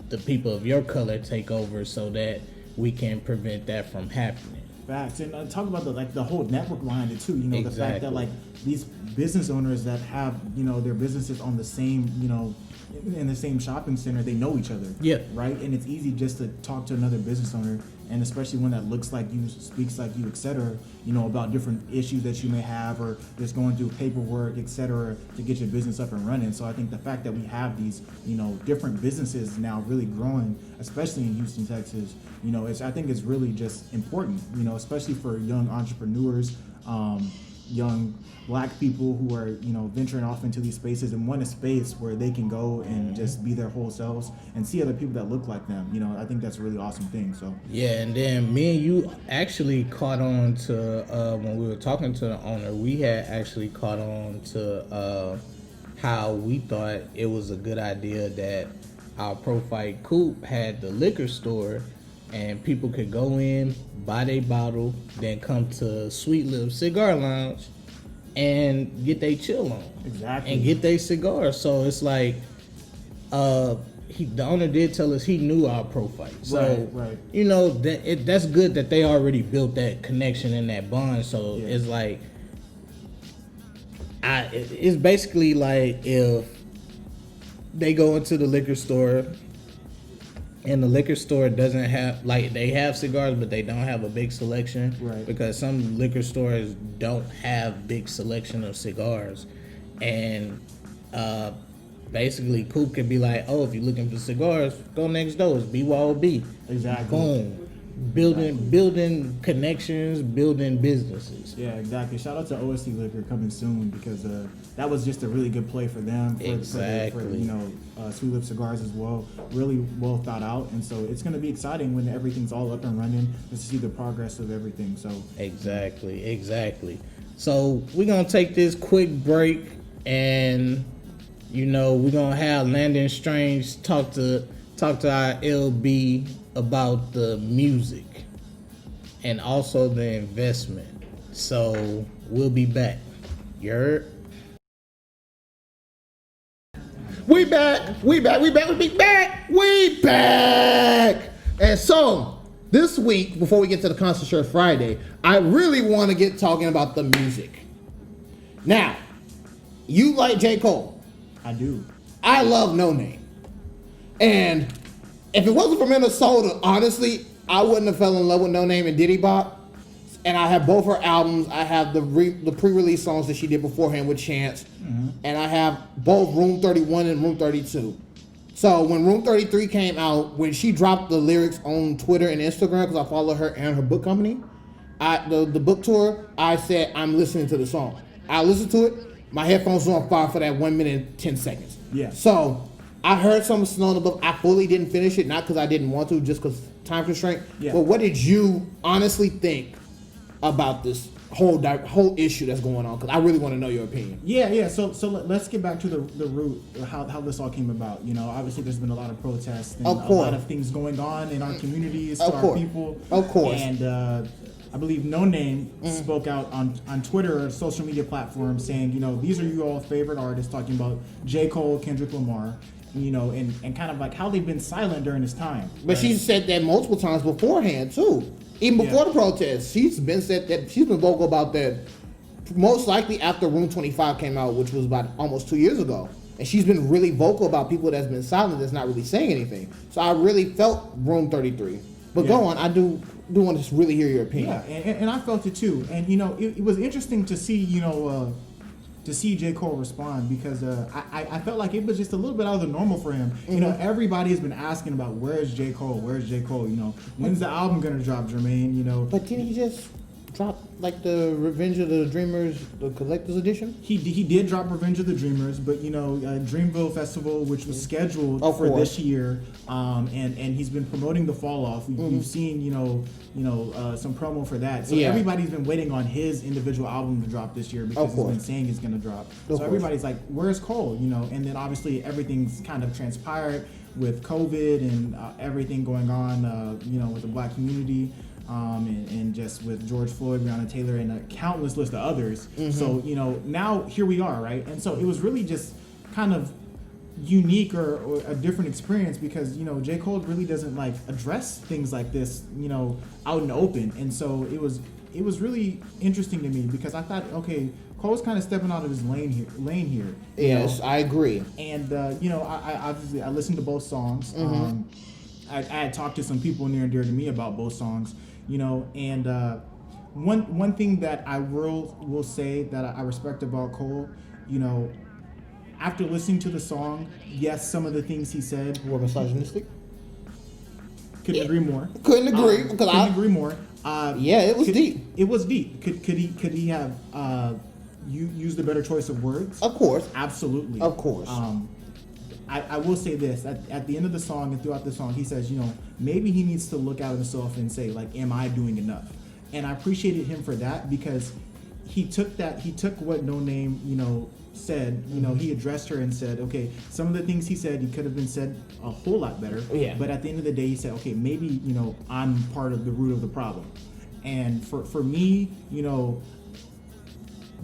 Speaker 2: the people of your color take over so that we can prevent that from happening?
Speaker 4: Facts. And talk about the whole network behind it too. The fact
Speaker 2: Exactly.
Speaker 4: that like these business owners that have their businesses on the same in the same shopping center, they know each other.
Speaker 2: Yeah.
Speaker 4: Right. And it's easy just to talk to another business owner and especially one that looks like you, speaks like you, etc. About different issues that you may have, or just going through paperwork, etc. to get your business up and running. So I think the fact that we have these, different businesses now really growing, especially in Houston, Texas, I think it's really just important, especially for young entrepreneurs, young Black people who are, venturing off into these spaces and want a space where they can go and just be their whole selves and see other people that look like them. I think that's a really awesome thing. So
Speaker 2: yeah, and then me and you actually caught on to when we were talking to the owner, we had actually caught on to how we thought it was a good idea that our Pro Fight Coop had the liquor store, and people could go in, buy their bottle, then come to Sweet Lips Cigar Lounge and get their chill on.
Speaker 4: Exactly.
Speaker 2: And get their cigar. So it's like, the owner did tell us he knew our Pro Fight. So,
Speaker 4: right.
Speaker 2: That's good that they already built that connection and that bond. So it's like, it's basically like if they go into the liquor store, and the liquor store doesn't have, like, they have cigars, but they don't have a big selection.
Speaker 4: Right.
Speaker 2: Because some liquor stores don't have big selection of cigars. And basically, Coop could be like, oh, if you're looking for cigars, go next door. It's BYOB.
Speaker 4: Exactly.
Speaker 2: Boom. Building connections, building businesses.
Speaker 4: Yeah, exactly. Shout out to OSC Liquor coming soon, because that was just a really good play for them.
Speaker 2: Exactly.
Speaker 4: For Sweet Lip Cigars as well. Really well thought out, and so it's going to be exciting when everything's all up and running, just to see the progress of everything. So
Speaker 2: Exactly. So we're gonna take this quick break, and we're gonna have Landon Strange talk to our LB about the music and also the investment. So we'll be back. You heard?
Speaker 1: We back. And so, this week, before we get to the Concert Shirt Friday, I really want to get talking about the music. Now, you like J. Cole.
Speaker 4: I do.
Speaker 1: I love No Name. And if it wasn't for Minnesota, honestly, I wouldn't have fell in love with No Name and Diddy Bop. And I have both her albums. I have the pre-release songs that she did beforehand with Chance. Mm-hmm. And I have both Room 31 and Room 32. So when Room 33 came out, when she dropped the lyrics on Twitter and Instagram, because I follow her and her book company, the book tour, I said, I'm listening to the song. I listened to it. My headphones were on fire for that 1 minute and 10 seconds.
Speaker 4: Yeah.
Speaker 1: So I heard some Snow in the Book. I fully didn't finish it, not because I didn't want to, just because time constraint. Yeah. But what did you honestly think about this whole issue that's going on? Because I really want to know your opinion.
Speaker 4: Yeah. So let's get back to the root, how this all came about. Obviously there's been a lot of protests and a lot of things going on in our communities, to our people.
Speaker 1: Of course.
Speaker 4: And I believe No Name spoke out on Twitter, a social media platform, saying, these are you all favorite artists, talking about J. Cole, Kendrick Lamar, and kind of like how they've been silent during this time.
Speaker 1: But she said that multiple times beforehand too. Even before the protests, she's been vocal about that. Most likely after Room 25 came out, which was about almost 2 years ago, and she's been really vocal about people that's been silent, that's not really saying anything. So I really felt Room 33. But go on, I do want to really hear your opinion.
Speaker 4: Yeah, and I felt it too. And it was interesting to see J. Cole respond, because I felt like it was just a little bit out of the normal for him. Mm-hmm. Everybody has been asking about where's J. Cole? When's the album gonna drop, Jermaine?
Speaker 1: But didn't he just drop like the Revenge of the Dreamers, the collector's edition?
Speaker 4: He did drop Revenge of the Dreamers, but Dreamville Festival, which was scheduled for this year, and he's been promoting the Fall Off. We've seen some promo for that. So everybody's been waiting on his individual album to drop this year, because he's been saying he's gonna drop. So everybody's like, where's Cole? And then obviously everything's kind of transpired with COVID and everything going on, with the Black community. And just with George Floyd, Breonna Taylor, and a countless list of others. Mm-hmm. So, now here we are, right? And so it was really just kind of unique or a different experience, because, J. Cole really doesn't like address things like this, out in the open. And so it was really interesting to me, because I thought, okay, Cole's kind of stepping out of his lane here.
Speaker 1: Yes, I agree.
Speaker 4: And, I obviously I listened to both songs.
Speaker 1: Mm-hmm.
Speaker 4: I had talked to some people near and dear to me about both songs, you know, and one thing that I will say that I respect about Cole, you know, after listening to the song, yes, some of the things he said
Speaker 1: More misogynistic.
Speaker 4: couldn't agree more.
Speaker 1: Couldn't agree because
Speaker 4: Couldn't agree more.
Speaker 1: Yeah, it was deep.
Speaker 4: It was deep. Could he have used a better choice of words?
Speaker 1: Of course.
Speaker 4: Absolutely.
Speaker 1: Of course.
Speaker 4: I will say this at the end of the song and throughout the song, he says, you know, maybe he needs to look at himself and say, like, am I doing enough? And I appreciated him for that because he took what No Name, you know, said, you know, he addressed her and said, okay, some of the things he said, he could have been said a whole lot better.
Speaker 1: Yeah.
Speaker 4: But at the end of the day, he said, okay, maybe, you know, I'm part of the root of the problem. And for me, you know,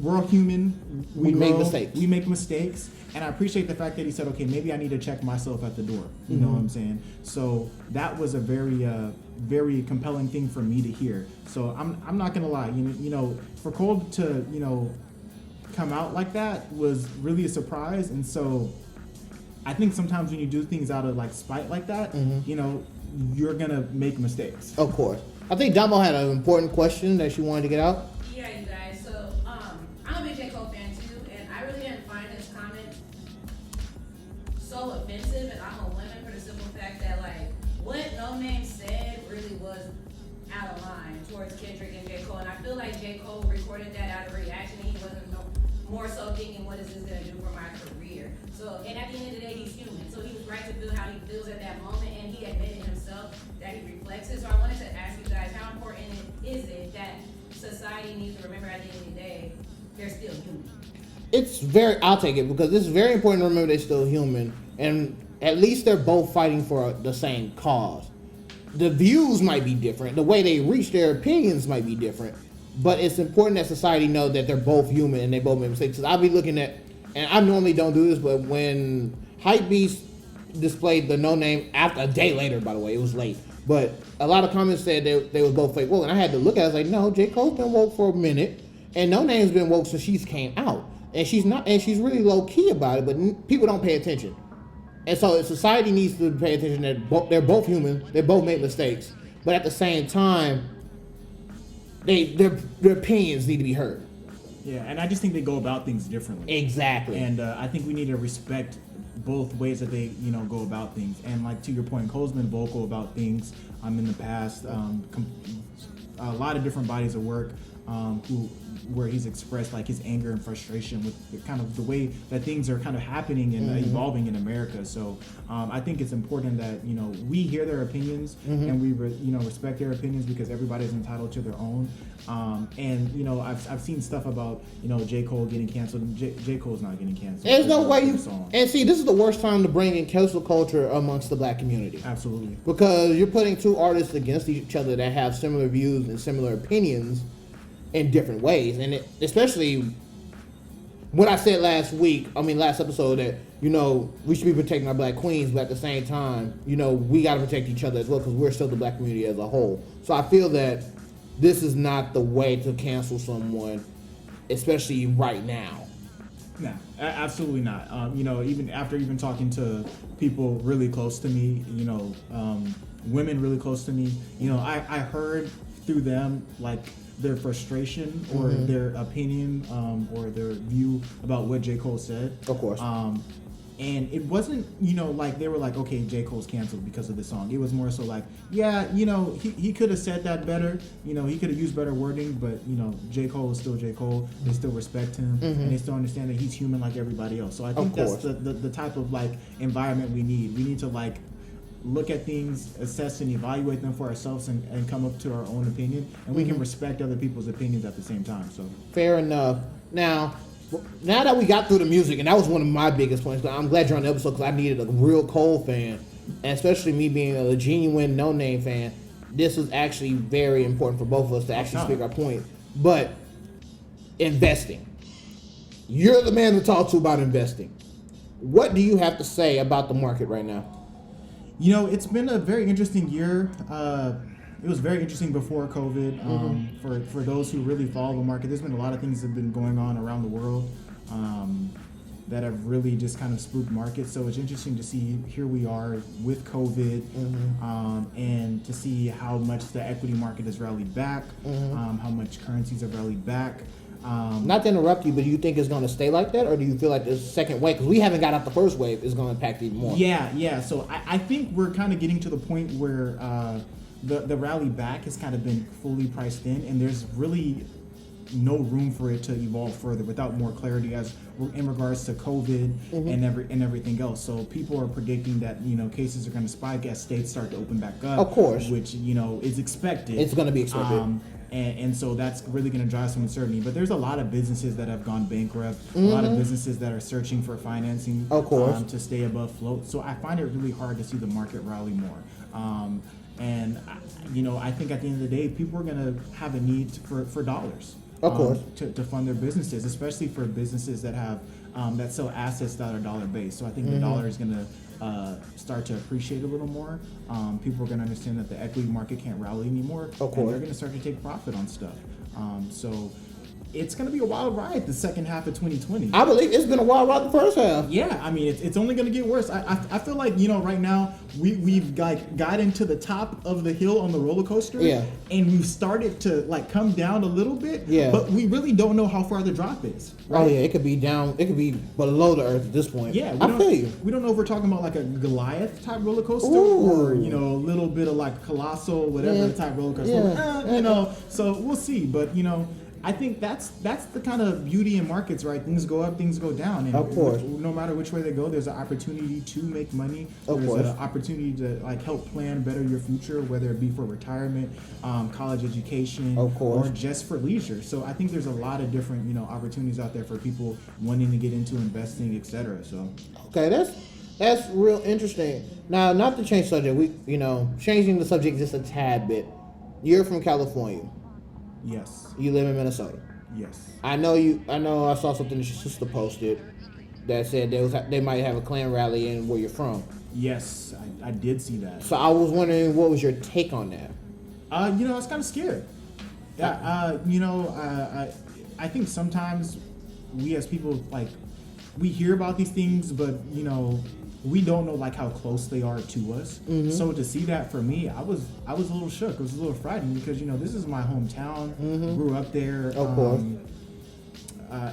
Speaker 4: we're all human.
Speaker 1: We make
Speaker 4: grow,
Speaker 1: mistakes.
Speaker 4: We make mistakes. And I appreciate the fact that he said, okay, maybe I need to check myself at the door. You know what I'm saying? So that was a very compelling thing for me to hear. So I'm not gonna lie, you know, for Cole to, you know, come out like that was really a surprise. And so I think sometimes when you do things out of like spite like that, you know, you're gonna make mistakes.
Speaker 1: Of course. I think Damo had an important question that she wanted to get out.
Speaker 3: Yeah, you guys. So, I'm a big J. Cole fan too, and I really didn't find this comment so offensive, and I'm a woman for the simple fact that, like, what No Name said really was out of line towards Kendrick and J. Cole, and I feel like J. Cole recorded that out of reaction. He wasn't more so thinking, what is this gonna do for my career? So, and at the end of the day, he's human, so he was right to feel how he feels at that moment, and he admitted himself that he reflects it. So I wanted to ask you guys, how important is it that society needs to remember at the end of the day, they're still human?
Speaker 1: I'll take it because it's very important to remember they're still human, and at least they're both fighting for the same cause. The views might be different, the way they reach their opinions might be different, but it's important that society know that they're both human and they both make mistakes. Because I'll be looking at, and I normally don't do this, but when Hypebeast displayed the No Name after a day later, by the way, it was late, but a lot of comments said they was both fake woke, and I had to look at it. I was like, no, J. Cole's been woke for a minute, and No Name's been woke since she's came out, and she's really low key about it, but people don't pay attention. And so society needs to pay attention that they're both human, they both make mistakes, but at the same time, their opinions need to be heard.
Speaker 4: Yeah, and I just think they go about things differently.
Speaker 1: Exactly.
Speaker 4: And I think we need to respect both ways that they, you know, go about things. And like to your point, Cole's been vocal about things in the past. A lot of different bodies of work where he's expressed like his anger and frustration with kind of the way that things are kind of happening and evolving in America. So I think it's important that, you know, we hear their opinions and we respect their opinions because everybody's entitled to their own. And you know, I've seen stuff about, you know, J. Cole getting canceled. J. Cole's not getting canceled.
Speaker 1: There's no way you. And see, this is the worst time to bring in cancel culture amongst the black community.
Speaker 4: Absolutely.
Speaker 1: Because you're putting two artists against each other that have similar views and similar opinions in different ways, and especially what I said last episode, that, you know, we should be protecting our black queens, but at the same time, you know, we got to protect each other as well because we're still the black community as a whole. So I feel that this is not the way to cancel someone, especially right now.
Speaker 4: No, absolutely not. You know, even after talking to people really close to me, you know, women really close to me, you know, I heard through them like their frustration or their opinion or their view about what J. Cole said.
Speaker 1: Of course.
Speaker 4: And it wasn't, you know, like they were like, okay, J. Cole's canceled because of this song. It was more so like, yeah, you know, he could have said that better. You know, he could have used better wording, but, you know, J. Cole is still J. Cole. They still respect him and they still understand that he's human like everybody else. So I think that's the type of like environment we need. We need to like look at things, assess and evaluate them for ourselves and come up to our own opinion. And we can respect other people's opinions at the same time. So
Speaker 1: fair enough. Now that we got through the music, and that was one of my biggest points, I'm glad you're on the episode because I needed a real Cole fan, and especially me being a genuine No Name fan, this was actually very important for both of us to actually speak our point. But investing. You're the man to talk to about investing. What do you have to say about the market right now?
Speaker 4: You know, it's been a very interesting year. It was very interesting before COVID. For those who really follow the market, there's been a lot of things that have been going on around the world. that have really just kind of spooked markets. So it's interesting to see here we are with COVID, and to see how much the equity market has rallied back, how much currencies have rallied back.
Speaker 1: Not to interrupt you, but do you think it's going to stay like that, or do you feel like this second wave, because we haven't got out the first wave, is going to impact even more?
Speaker 4: Yeah. So I think we're kind of getting to the point where the rally back has kind of been fully priced in, and there's really no room for it to evolve further without more clarity as in regards to COVID and everything else. So people are predicting that cases are going to spike as states start to open back up.
Speaker 1: Of course,
Speaker 4: which is expected.
Speaker 1: It's going to be expected.
Speaker 4: And so that's really going to drive some uncertainty. But there's a lot of businesses that have gone bankrupt, a lot of businesses that are searching for financing,
Speaker 1: of course,
Speaker 4: to stay above float. So I find it really hard to see the market rally more. And I think at the end of the day, people are going to have a need for dollars.
Speaker 1: Of course,
Speaker 4: to fund their businesses, especially for businesses that have that sell assets that are dollar based. So I think the dollar is going to start to appreciate a little more. People are going to understand that the equity market can't rally anymore.
Speaker 1: Of course,
Speaker 4: and they're going to start to take profit on stuff. So it's going to be a wild ride the second half of 2020.
Speaker 1: I believe it's been a wild ride the first half.
Speaker 4: Yeah, I mean it's only going to get worse. I feel like right now we've got into the top of the hill on the roller coaster.
Speaker 1: Yeah.
Speaker 4: And we've started to come down a little bit.
Speaker 1: Yeah.
Speaker 4: But we really don't know how far the drop is. Right?
Speaker 1: Oh yeah, it could be down. It could be below the earth at this point.
Speaker 4: Yeah,
Speaker 1: I feel you.
Speaker 4: We don't know if we're talking about like a Goliath type roller coaster,
Speaker 1: Ooh.
Speaker 4: or a little bit of like colossal whatever type roller coaster.
Speaker 1: Yeah.
Speaker 4: So we'll see. But I think that's the kind of beauty in markets, right? Things go up, things go down, and
Speaker 1: of course,
Speaker 4: no matter which way they go, there's an opportunity to make money.
Speaker 1: Of
Speaker 4: there's
Speaker 1: course,
Speaker 4: an opportunity to help plan better your future, whether it be for retirement, college education,
Speaker 1: of course,
Speaker 4: or just for leisure. So I think there's a lot of different opportunities out there for people wanting to get into investing, etc. So
Speaker 1: okay, that's real interesting. Now, not to change subject, we changing the subject just a tad bit. You're from California.
Speaker 4: Yes.
Speaker 1: You live in Minnesota.
Speaker 4: Yes.
Speaker 1: I know I saw something that your sister posted that said they might have a Klan rally in where you're from.
Speaker 4: Yes, I did see that.
Speaker 1: So I was wondering, what was your take on that?
Speaker 4: I was kind of scared. Yeah. I think sometimes we as people we hear about these things, but we don't know how close they are to us. So to see that for me, I was a little shook. I was a little frightened because this is my hometown. Grew up there.
Speaker 1: Of course.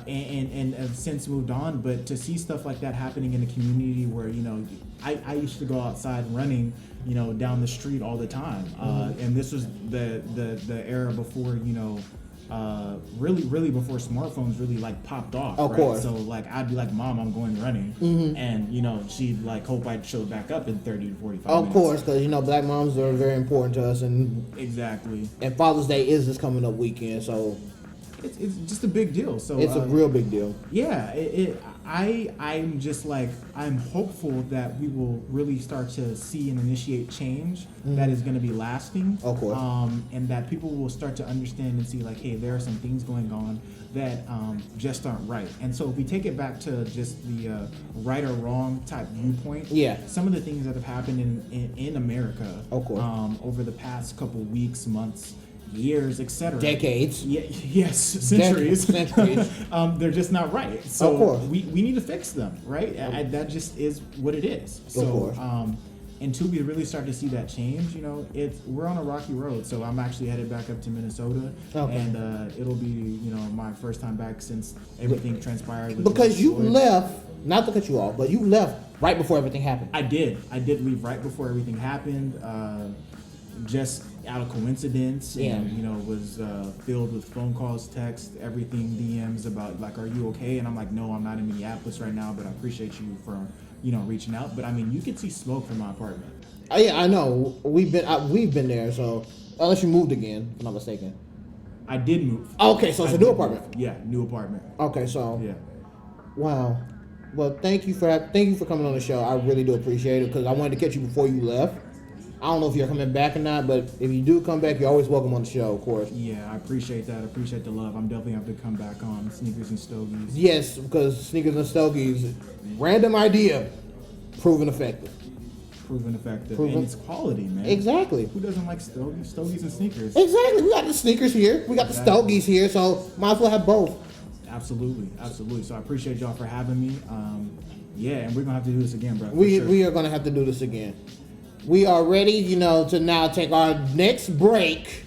Speaker 4: And have since moved on. But to see stuff like that happening in a community where I used to go outside running down the street all the time. And this was the era before really before smartphones really popped off.
Speaker 1: Of
Speaker 4: right?
Speaker 1: course.
Speaker 4: So I'd be like, Mom, I'm going running, and she'd hope I'd show back up in 30 to 45 minutes.
Speaker 1: Of course, because Black moms are very important to us, and
Speaker 4: exactly.
Speaker 1: And Father's Day is this coming up weekend, so
Speaker 4: it's just a big deal. So
Speaker 1: it's a real big deal.
Speaker 4: Yeah, I'm just I'm hopeful that we will really start to see and initiate change that is going to be lasting.
Speaker 1: Of course.
Speaker 4: And that people will start to understand and see hey, there are some things going on that just aren't right. And so if we take it back to just the right or wrong type viewpoint, some of the things that have happened in America,
Speaker 1: of course,
Speaker 4: over the past couple weeks, months, years, etc.
Speaker 1: Decades.
Speaker 4: Yes, centuries. They're just not right. So
Speaker 1: of course.
Speaker 4: We need to fix them, right? That just is what it is. So
Speaker 1: of course.
Speaker 4: Until we really start to see that change, we're on a rocky road. So I'm actually headed back up to Minnesota, and it'll be my first time back since everything transpired.
Speaker 1: Because you left, not to cut you off, but you left right before everything happened.
Speaker 4: I did leave right before everything happened. Just out of coincidence, and was filled with phone calls, texts, everything, DMs about are you okay? And I'm like, no, I'm not in Minneapolis right now, but I appreciate you for reaching out. But I mean, you can see smoke from my apartment.
Speaker 1: Yeah, I know. We've been there. So unless you moved again, if I'm not mistaken.
Speaker 4: I did move.
Speaker 1: Okay, so it's a new apartment.
Speaker 4: Yeah, new apartment.
Speaker 1: Okay, so
Speaker 4: yeah.
Speaker 1: Wow. Well, thank you for coming on the show. I really do appreciate it because I wanted to catch you before you left. I don't know if you're coming back or not, but if you do come back, you're always welcome on the show, of course.
Speaker 4: Yeah, I appreciate that. I appreciate the love. I'm definitely have to come back on Sneakers and Stogies.
Speaker 1: Yes, because Sneakers and Stogies, random idea, proven effective.
Speaker 4: And it's quality, man.
Speaker 1: Exactly.
Speaker 4: Who doesn't like Stogies and sneakers?
Speaker 1: Exactly. We got the sneakers here. We got the Stogies here, so might as well have both.
Speaker 4: Absolutely. So I appreciate y'all for having me. Yeah, and we're gonna have to do this again, bro.
Speaker 1: We are gonna have to do this again. We are ready, to now take our next break.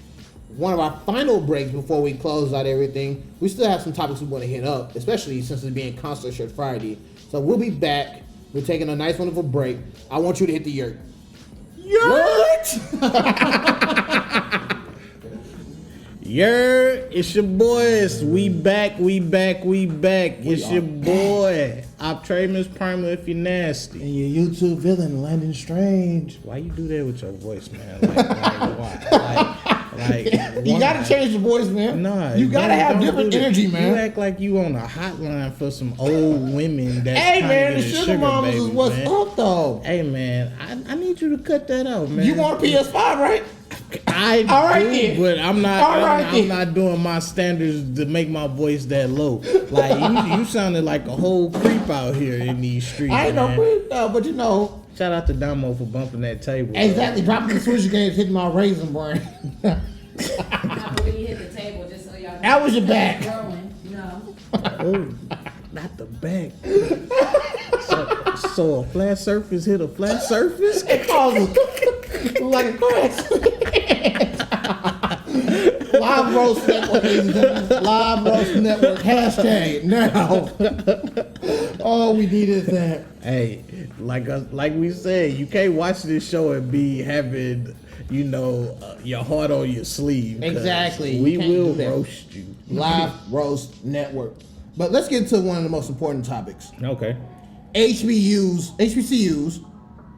Speaker 1: One of our final breaks before we close out everything. We still have some topics we want to hit up, especially since it's being Concert Shirt Friday. So we'll be back. We're taking a nice, wonderful break. I want you to hit the yurt. Yurt!
Speaker 2: It's your boys. We back. It's your boy. Optramus Primer if you're nasty.
Speaker 1: And your YouTube villain, Landon Strange.
Speaker 2: Why you do that with your voice, man? Like why?
Speaker 1: You gotta change your voice, man.
Speaker 2: Nah,
Speaker 1: you gotta have different energy, man.
Speaker 2: You act like you on a hotline for some old women that's
Speaker 1: hey,
Speaker 2: trying
Speaker 1: man,
Speaker 2: to
Speaker 1: the
Speaker 2: get
Speaker 1: sugar mamas
Speaker 2: baby,
Speaker 1: is what's
Speaker 2: man.
Speaker 1: up, though.
Speaker 2: Hey, man, I need you to cut that out, man.
Speaker 1: You want a PS5, right?
Speaker 2: I
Speaker 1: All right,
Speaker 2: do,
Speaker 1: then.
Speaker 2: but I'm not.
Speaker 1: All right,
Speaker 2: I'm
Speaker 1: then.
Speaker 2: not doing my standards to make my voice that low. Like you sounded like a whole creep out here in these streets.
Speaker 1: I ain't no
Speaker 2: man.
Speaker 1: creep, though, but
Speaker 2: Shout out to Damo for bumping that table.
Speaker 1: Exactly. Dropping the Switch games, hitting my raisin brain.
Speaker 3: I believe you hit the table just so y'all know.
Speaker 1: That was your back.
Speaker 3: Growing,
Speaker 2: Oh, not the back. So a flat surface hit a flat surface?
Speaker 1: It causes like a crash. Live Roast Network, ladies and gentlemen. Live Roast Network. Hashtag now. All we need is that.
Speaker 2: Hey, like we said, you can't watch this show and be having, your heart on your sleeve. 'Cause
Speaker 1: Exactly.
Speaker 2: We
Speaker 1: You can't
Speaker 2: will
Speaker 1: do that.
Speaker 2: roast you.
Speaker 1: Live Roast Network. But let's get to one of the most important topics.
Speaker 2: Okay.
Speaker 1: HBCUs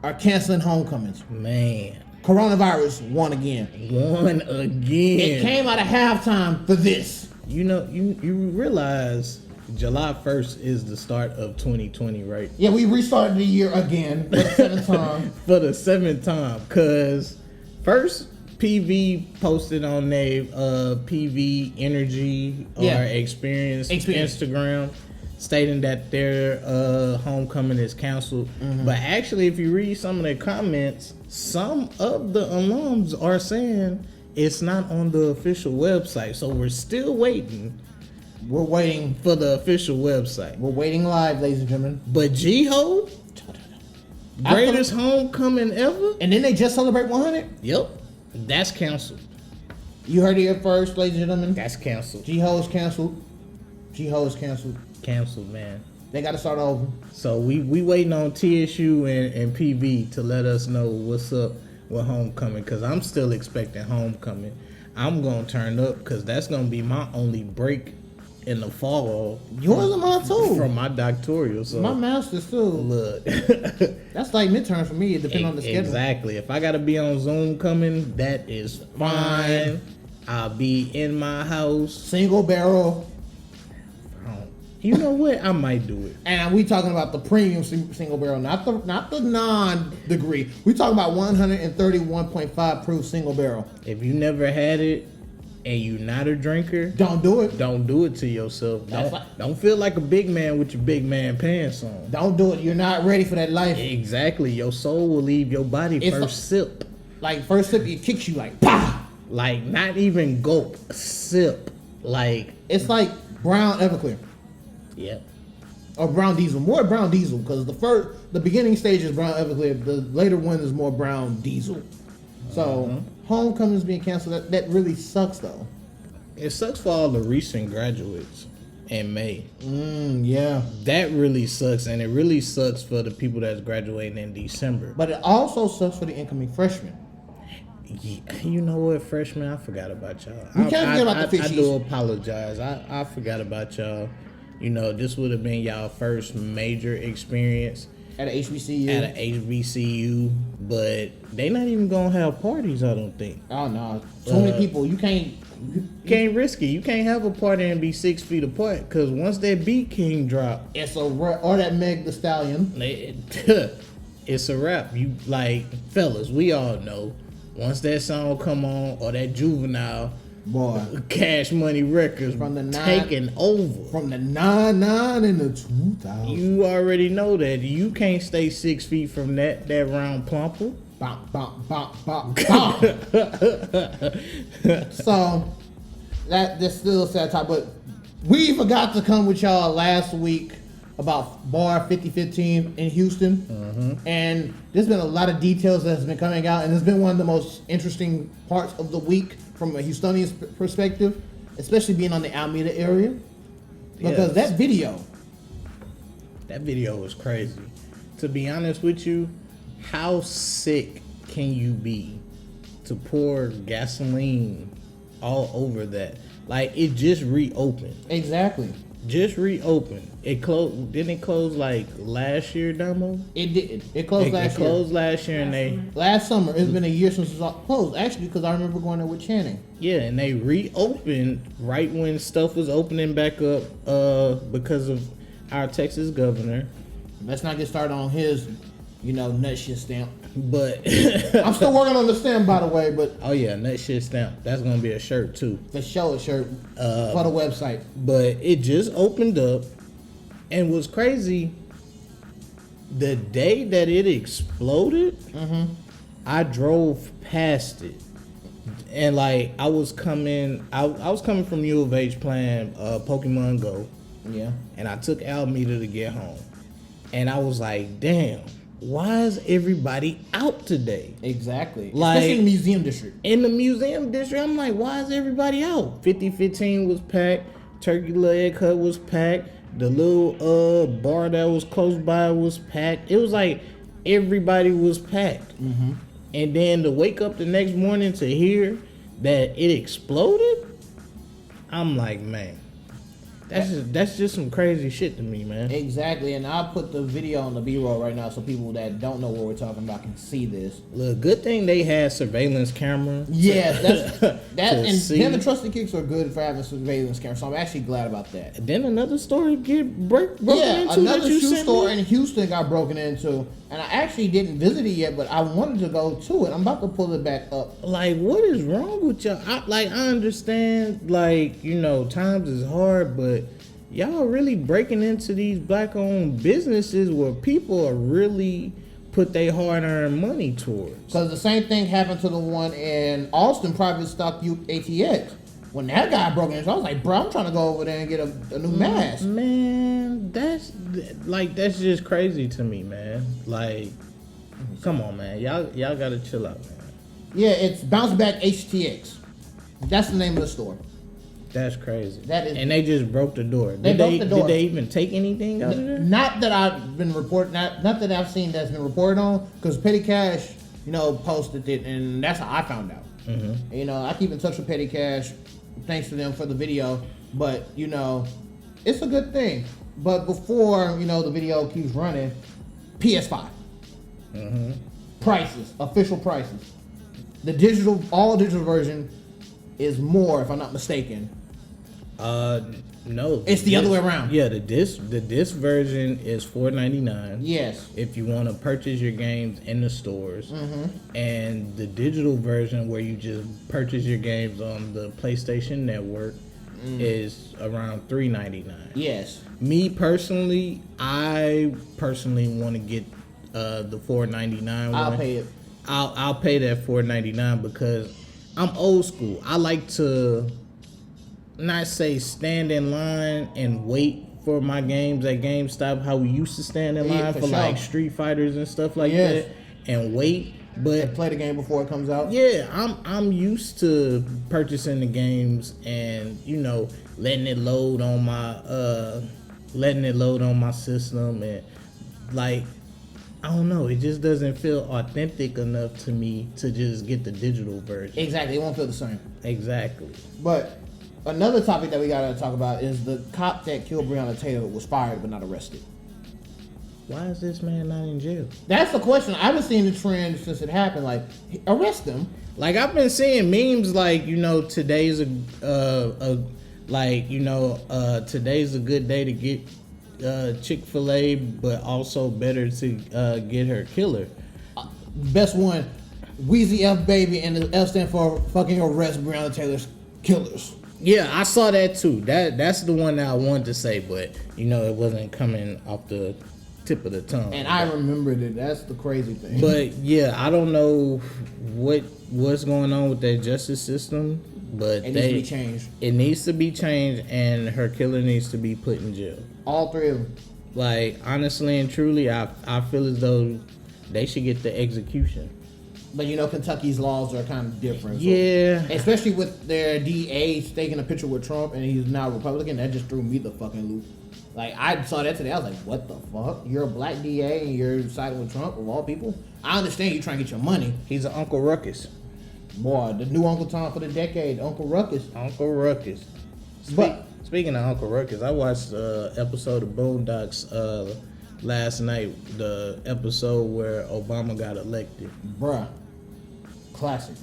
Speaker 1: are canceling homecomings.
Speaker 2: Man.
Speaker 1: Coronavirus won again.
Speaker 2: One again.
Speaker 1: It came out of halftime for this.
Speaker 2: You realize July 1st is the start of 2020, right?
Speaker 1: Yeah, we restarted the year again for the seventh time.
Speaker 2: For the 7th time. Because first, PV posted on their PV Energy or Experience Instagram stating that their homecoming is canceled. Mm-hmm. But actually, if you read some of their comments, some of the alums are saying it's not on the official website. So we're still waiting.
Speaker 1: We're waiting
Speaker 2: for the official website.
Speaker 1: We're waiting live, ladies and gentlemen.
Speaker 2: But G-Ho, greatest homecoming ever.
Speaker 1: And then they just celebrate 100?
Speaker 2: Yep. That's canceled.
Speaker 1: You heard it here first, ladies and gentlemen.
Speaker 2: That's canceled.
Speaker 1: G-Ho is canceled. G-Ho is canceled.
Speaker 2: Canceled, man.
Speaker 1: They got to start over.
Speaker 2: So we waiting on TSU and PV to let us know what's up with homecoming, because I'm still expecting homecoming. I'm going to turn up because that's going to be my only break in the fall.
Speaker 1: Yours and mine too.
Speaker 2: From my doctoral. So
Speaker 1: my master's too.
Speaker 2: Look.
Speaker 1: That's like midterm for me. It depends on the schedule.
Speaker 2: Exactly. If I got to be on Zoom coming, that is fine. I'll be in my house.
Speaker 1: Single barrel.
Speaker 2: You know what? I might do it.
Speaker 1: And we talking about the premium single barrel, not the non-degree. We talking about 131.5 proof single barrel.
Speaker 2: If you never had it and you're not a drinker,
Speaker 1: don't do it.
Speaker 2: Don't do it to yourself. Don't feel like a big man with your big man pants on.
Speaker 1: Don't do it. You're not ready for that life.
Speaker 2: Exactly. Your soul will leave your body first sip.
Speaker 1: Like first sip, it kicks you like bah.
Speaker 2: Like not even gulp, sip. Like
Speaker 1: it's like brown Everclear.
Speaker 2: Yeah.
Speaker 1: Or brown diesel. More brown diesel, because the beginning stage is brown Everclear. The later one is more brown diesel. So homecoming's being canceled. That really sucks though.
Speaker 2: It sucks for all the recent graduates in May.
Speaker 1: Yeah.
Speaker 2: That really sucks, and it really sucks for the people that's graduating in December.
Speaker 1: But it also sucks for the incoming freshmen.
Speaker 2: Yeah, you know what, freshmen? I forgot about y'all.
Speaker 1: We can't forget about the fishies.
Speaker 2: I do apologize. I forgot about y'all. You know, this would have been y'all first major experience
Speaker 1: at an HBCU.
Speaker 2: At an HBCU, but they not even gonna have parties, I don't think.
Speaker 1: Oh no, too many people. You can't
Speaker 2: risk it. You can't have a party and be 6 feet apart, because once that Beat King drop,
Speaker 1: it's a wrap. Or that Meg the Stallion.
Speaker 2: It's a wrap. You like, fellas, we all know. Once that song come on, or that Juvenile,
Speaker 1: boy,
Speaker 2: Cash Money Records
Speaker 1: from the
Speaker 2: taking over.
Speaker 1: From the 99 and the 2000.
Speaker 2: You already know that you can't stay 6 feet from that round plumper.
Speaker 1: Bop, bop, bop, bop, bop. So that's still a sad top, but We forgot to come with y'all last week about Bar 5015 in Houston. And there's been a lot of details that's been coming out, and it's been one of the most interesting parts of the week from a Houstonian perspective, especially being on the Alameda area. Because
Speaker 2: Yes.
Speaker 1: that video
Speaker 2: was crazy. To be honest with you, how sick can you be to pour gasoline all over that? Like, it just reopened.
Speaker 1: exactly.
Speaker 2: Just reopened. It closed. Didn't it close like last year, Damo?
Speaker 1: It did. It closed
Speaker 2: It
Speaker 1: last
Speaker 2: closed last year, and they
Speaker 1: Last summer. It's been a year since it was closed, actually, because I remember going there with Channing.
Speaker 2: and they reopened right when stuff was opening back up because of our Texas governor.
Speaker 1: Let's not get started on his, nut shit stamp.
Speaker 2: But
Speaker 1: I'm still working on the stamp, by the way, but
Speaker 2: oh yeah, nut shit stamp. That's gonna be a shirt too.
Speaker 1: the show shirt for the website.
Speaker 2: But it just opened up, and what's crazy, the day that it exploded, I drove past it, and like I was coming from U of H playing Pokemon Go,
Speaker 1: Yeah.
Speaker 2: and I took Alameda to get home, and I was like, damn, why is everybody out today?
Speaker 1: Exactly.
Speaker 2: Like-
Speaker 1: Especially in the museum district.
Speaker 2: In the museum district, I'm like, why is everybody out? 5015 was packed. Turkey Leg Hut was packed. The little bar that was close by was packed. It was like everybody was packed. And then to wake up the next morning to hear that it exploded, I'm like, man, that's just some crazy shit to me, man.
Speaker 1: Exactly. And I'll put the video on the B-roll right now so people that don't know what we're talking about can see this.
Speaker 2: Look, good thing they had surveillance camera.
Speaker 1: Yeah, that and
Speaker 2: see.
Speaker 1: them and Trusted Kicks are good for having surveillance cameras, so I'm actually glad about that.
Speaker 2: Then another story get broken
Speaker 1: Yeah,
Speaker 2: into
Speaker 1: another
Speaker 2: that you
Speaker 1: shoe
Speaker 2: sent
Speaker 1: store
Speaker 2: me?
Speaker 1: in Houston got broken into, and I actually didn't visit it yet, but I wanted to go to it. I'm about to pull it back up.
Speaker 2: Like, what is wrong with y'all? I understand, like, times is hard, but y'all really breaking into these black-owned businesses where people are really put their hard-earned money towards.
Speaker 1: Because the same thing happened to the one in Austin, private stock ATX. When that guy broke into, I was like, bro, I'm trying to go over there and get a new mask.
Speaker 2: Man, that's just crazy to me, man. Like, come on, man. Y'all gotta chill out, man.
Speaker 1: Yeah, it's Bounce Back HTX. That's the name of the store.
Speaker 2: That's crazy.
Speaker 1: That is-
Speaker 2: and they just broke the door.
Speaker 1: They broke the door.
Speaker 2: Did they even take anything out of there?
Speaker 1: Not that I've been reported, not that I've seen that's been reported on, because Petty Cash, posted it, and that's how I found out. I keep in touch with Petty Cash, thanks to them for the video, but it's a good thing. But before the video keeps running, PS5 prices, official prices. The all digital version is more, if I'm not mistaken.
Speaker 2: No.
Speaker 1: It's the other way around.
Speaker 2: Yeah, the disc version is $4.99.
Speaker 1: Yes.
Speaker 2: If you want to purchase your games in the stores, and the digital version where you just purchase your games on the PlayStation Network is around $3.99.
Speaker 1: Yes.
Speaker 2: Me personally, I want to get the $4.99 one.
Speaker 1: I'll pay it.
Speaker 2: I'll pay that $4.99 because I'm old school. I like to not say stand in line and wait for my games at GameStop how we used to stand in line
Speaker 1: for
Speaker 2: for
Speaker 1: sure.
Speaker 2: like Street Fighters and stuff like
Speaker 1: Yes.
Speaker 2: that and wait. But
Speaker 1: Play the game before it comes out.
Speaker 2: yeah, I'm used to purchasing the games and letting it load on my system, and like I don't know, it just doesn't feel authentic enough to me to just get the digital version.
Speaker 1: Exactly. It won't feel the same.
Speaker 2: Exactly.
Speaker 1: But another topic that we gotta talk about is the cop that killed Breonna Taylor was fired but not arrested.
Speaker 2: Why is this man not in jail?
Speaker 1: That's the question. I've been seeing the trend since it happened. Like, arrest him.
Speaker 2: Like I've been seeing memes like today's today's a good day to get Chick-fil-A, but also better to get her killer.
Speaker 1: Best one, Wheezy F Baby, and the F stand for fucking arrest Breonna Taylor's killers.
Speaker 2: Yeah, I saw that too. That's the one that I wanted to say, but it wasn't coming off the tip of the tongue.
Speaker 1: And I remembered it. That's the crazy thing.
Speaker 2: But yeah, I don't know what's going on with that justice system, But
Speaker 1: It needs to be changed.
Speaker 2: It needs to be changed, and her killer needs to be put in jail.
Speaker 1: All three of them.
Speaker 2: Like, honestly and truly, I feel as though they should get the execution.
Speaker 1: But you know, Kentucky's laws are kind of different. So,
Speaker 2: Yeah.
Speaker 1: especially with their DA taking a picture with Trump and he's now Republican, that just threw me the fucking loop. Like, I saw that today, I was like, what the fuck? You're a black DA and you're siding with Trump, of all people? I understand you're trying to get your money.
Speaker 2: He's an Uncle Ruckus.
Speaker 1: Boy, the new Uncle Tom for the decade, Uncle Ruckus.
Speaker 2: Uncle Ruckus.
Speaker 1: But
Speaker 2: Speaking of Uncle Ruckus, I watched the episode of Boondocks last night, the episode where Obama got elected.
Speaker 1: bruh, classic.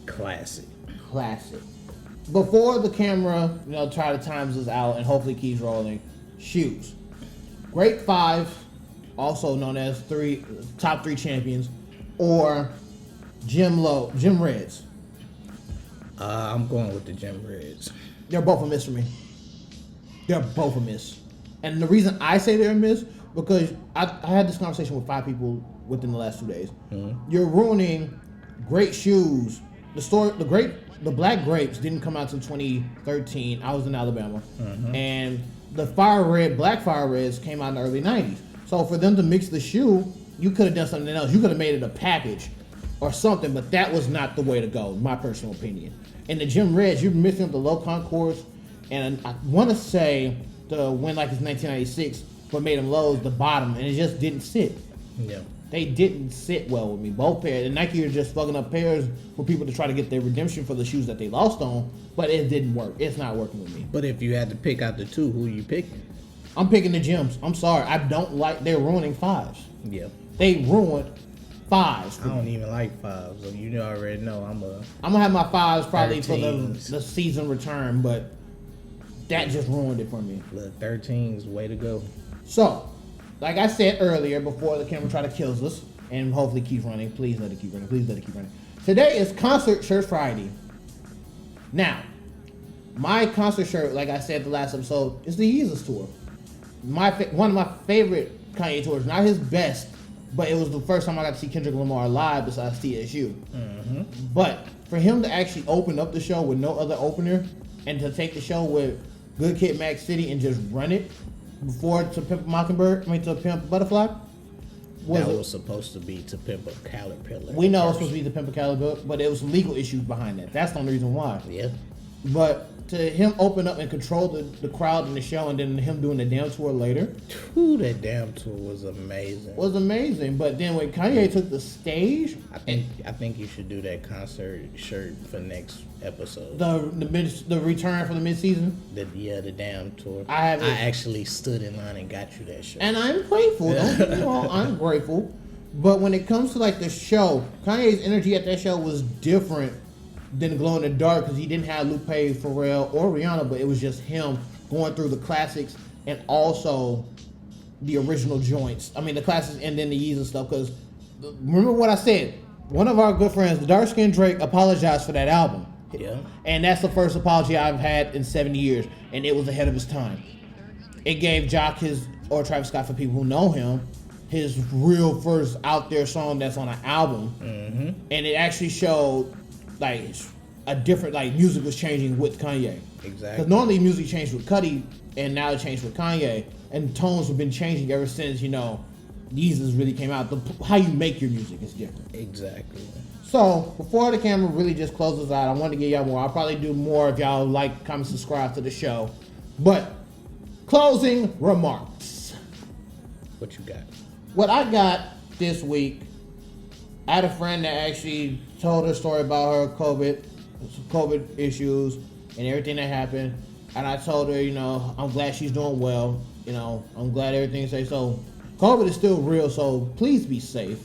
Speaker 2: Classic.
Speaker 1: Before the camera, try to times us out and hopefully keeps rolling. Shoes. Grape 5, also known as top 3 champions, or Jim Reds.
Speaker 2: I'm going with the Gym Reds.
Speaker 1: They're both a miss for me. They're both a miss. And the reason I say they're a miss, because I had this conversation with 5 people within the last 2 days. Mm-hmm. You're ruining great shoes. The black grapes didn't come out until 2013. I was in Alabama. Mm-hmm. And the black fire reds came out in the early 90s. So for them to mix the shoe, you could have done something else. You could have made it a package or something, but that was not the way to go, in my personal opinion. And the Gym Reds, you're missing the low concourse, and I want to say the win like it's 1996, but made them lows the bottom, and it just didn't sit.
Speaker 2: Yeah.
Speaker 1: They didn't sit well with me. Both pairs. And Nike are just fucking up pairs for people to try to get their redemption for the shoes that they lost on, but it didn't work. It's not working with me.
Speaker 2: But if you had to pick out the two, who you picking?
Speaker 1: I'm picking the Gyms. I'm sorry. I don't like, they're ruining 5s.
Speaker 2: Yeah.
Speaker 1: They ruined 5s.
Speaker 2: I don't even like 5s, so you already know I'm
Speaker 1: gonna have my 5s probably
Speaker 2: 13s.
Speaker 1: for the season return, but that just ruined it for me.
Speaker 2: Look, 13's way to go.
Speaker 1: So, like I said earlier, before the camera try to kill us, and hopefully keeps running, please let it keep running. Today is Concert Shirt Friday. Now, my concert shirt, like I said the last episode, is the Yeezus tour. One of my favorite Kanye tours, not his best, but it was the first time I got to see Kendrick Lamar live besides TSU. Mm-hmm. But for him to actually open up the show with no other opener, and to take the show with Good Kid, Mad City, and just run it before To Pimp To Pimp Butterfly,
Speaker 2: was supposed to be To Pimp a Caterpillar.
Speaker 1: We know it was supposed to be To Pimp a Caterpillar, but it was some legal issues behind that. That's the only reason why.
Speaker 2: Yeah.
Speaker 1: But to him open up and control the crowd in the show, and then him doing the damn tour later.
Speaker 2: Ooh, that damn tour was amazing. But then when Kanye took the stage, I think you should do that concert shirt for next episode.
Speaker 1: The return for the midseason.
Speaker 2: The damn tour.
Speaker 1: I
Speaker 2: actually stood in line and got you that shirt.
Speaker 1: And I'm grateful. Don't get me wrong, I'm grateful. But when it comes to like the show, Kanye's energy at that show was different than Glow in the Dark, because he didn't have Lupe, Pharrell, or Rihanna, but it was just him going through the classics and also the original joints. I mean, the classics and then the Yeezus stuff, because remember what I said? One of our good friends, the dark-skinned Drake, apologized for that album.
Speaker 2: Yeah.
Speaker 1: And that's the first apology I've had in 7 years, and it was ahead of his time. It gave Jock or Travis Scott, for people who know him, his real first out there song that's on an album. Mm-hmm. And it actually showed like a different, like music was changing with Kanye.
Speaker 2: Exactly.
Speaker 1: Because normally music changed with Cudi, and now it changed with Kanye, and tones have been changing ever since Yeezus really came out. How you make your music is different.
Speaker 2: Exactly.
Speaker 1: So before the camera really just closes out, I want to give y'all more. I'll probably do more if y'all like, comment, subscribe to the show. But closing remarks.
Speaker 2: What you got?
Speaker 1: What I got this week, I had a friend that actually told her story about her COVID issues and everything that happened. And I told her, I'm glad she's doing well. I'm glad everything's safe. So COVID is still real, so please be safe.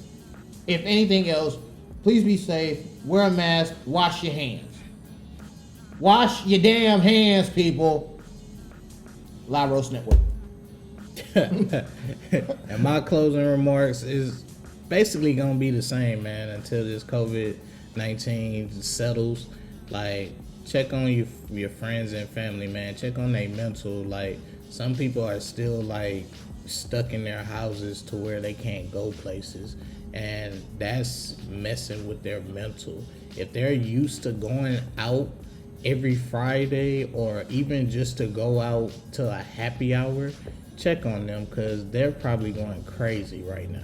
Speaker 1: If anything else, please be safe. Wear a mask. Wash your hands. Wash your damn hands, people. Live Roast Network.
Speaker 2: And my closing remarks is basically gonna be the same, man, until this COVID-19 settles. Like, check on your friends and family, man. Check on their mental. Like, some people are still like stuck in their houses to where they can't go places, and that's messing with their mental. If they're used to going out every Friday or even just to go out to a happy hour, check on them because they're probably going crazy right now.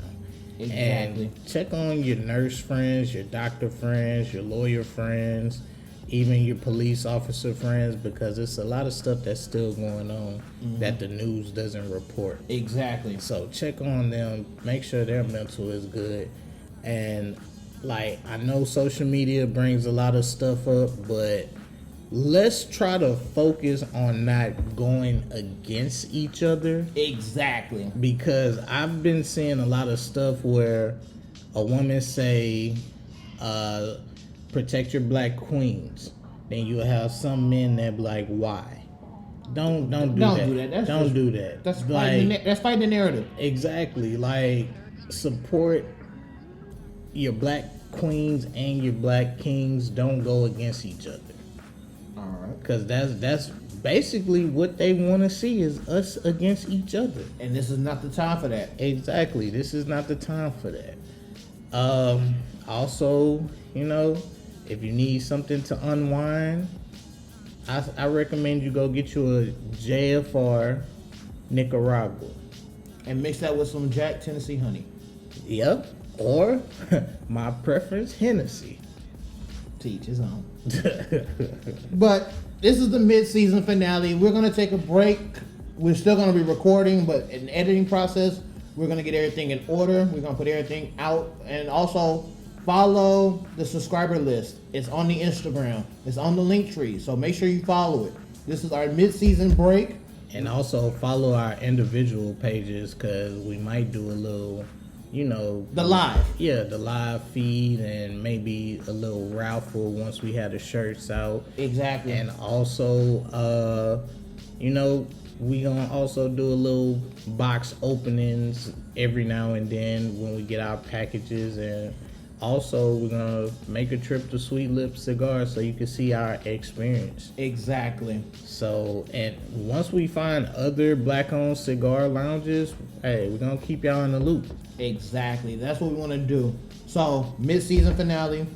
Speaker 1: Exactly.
Speaker 2: And check on your nurse friends, your doctor friends, your lawyer friends, even your police officer friends, because it's a lot of stuff that's still going on that the news doesn't report.
Speaker 1: Exactly.
Speaker 2: So check on them, make sure their mental is good. And like, I know social media brings a lot of stuff up, but let's try to focus on not going against each other.
Speaker 1: Exactly.
Speaker 2: Because I've been seeing a lot of stuff where a woman say, protect your black queens. Then you'll have some men that be like, why? Don't do that.
Speaker 1: That's
Speaker 2: don't
Speaker 1: just-
Speaker 2: do that.
Speaker 1: That's
Speaker 2: like,
Speaker 1: that's fighting the narrative.
Speaker 2: exactly. Like, support your black queens and your black kings. Don't go against each other.
Speaker 1: All right.
Speaker 2: Because that's basically what they want to see is us against each other.
Speaker 1: And this is not the time for that.
Speaker 2: Exactly. This is not the time for that. Also, you know, if you need something to unwind, I recommend you go get you a JFR Nicaragua.
Speaker 1: And mix that with some Jack Tennessee honey.
Speaker 2: Yep. Or my preference, Hennessy.
Speaker 1: To each his own. But this is the mid-season finale. We're going to take a break. We're still going to be recording, but in the editing process, we're going to get everything in order. We're going to put everything out. And also, follow the subscriber list. It's on the Instagram. It's on the link tree. So make sure you follow it. This is our mid-season break.
Speaker 2: And also follow our individual pages because we might do a little, you know,
Speaker 1: The live.
Speaker 2: Yeah, the live feed and maybe a little raffle once we have the shirts out.
Speaker 1: Exactly.
Speaker 2: And also, you know, we gonna also do a little box openings every now and then when we get our packages. And also, we're gonna make a trip to Sweet Lip Cigar so you can see our experience.
Speaker 1: Exactly.
Speaker 2: So, and once we find other black-owned cigar lounges, hey, we're gonna keep y'all in the loop.
Speaker 1: Exactly. That's what we want to do. So, mid-season finale.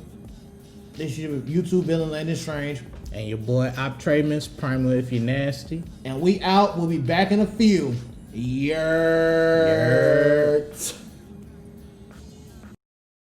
Speaker 1: This is your YouTube villain, Landon Strange.
Speaker 2: And your boy Optramus Primer if you're nasty.
Speaker 1: And we out. We'll be back in a few. Yeah.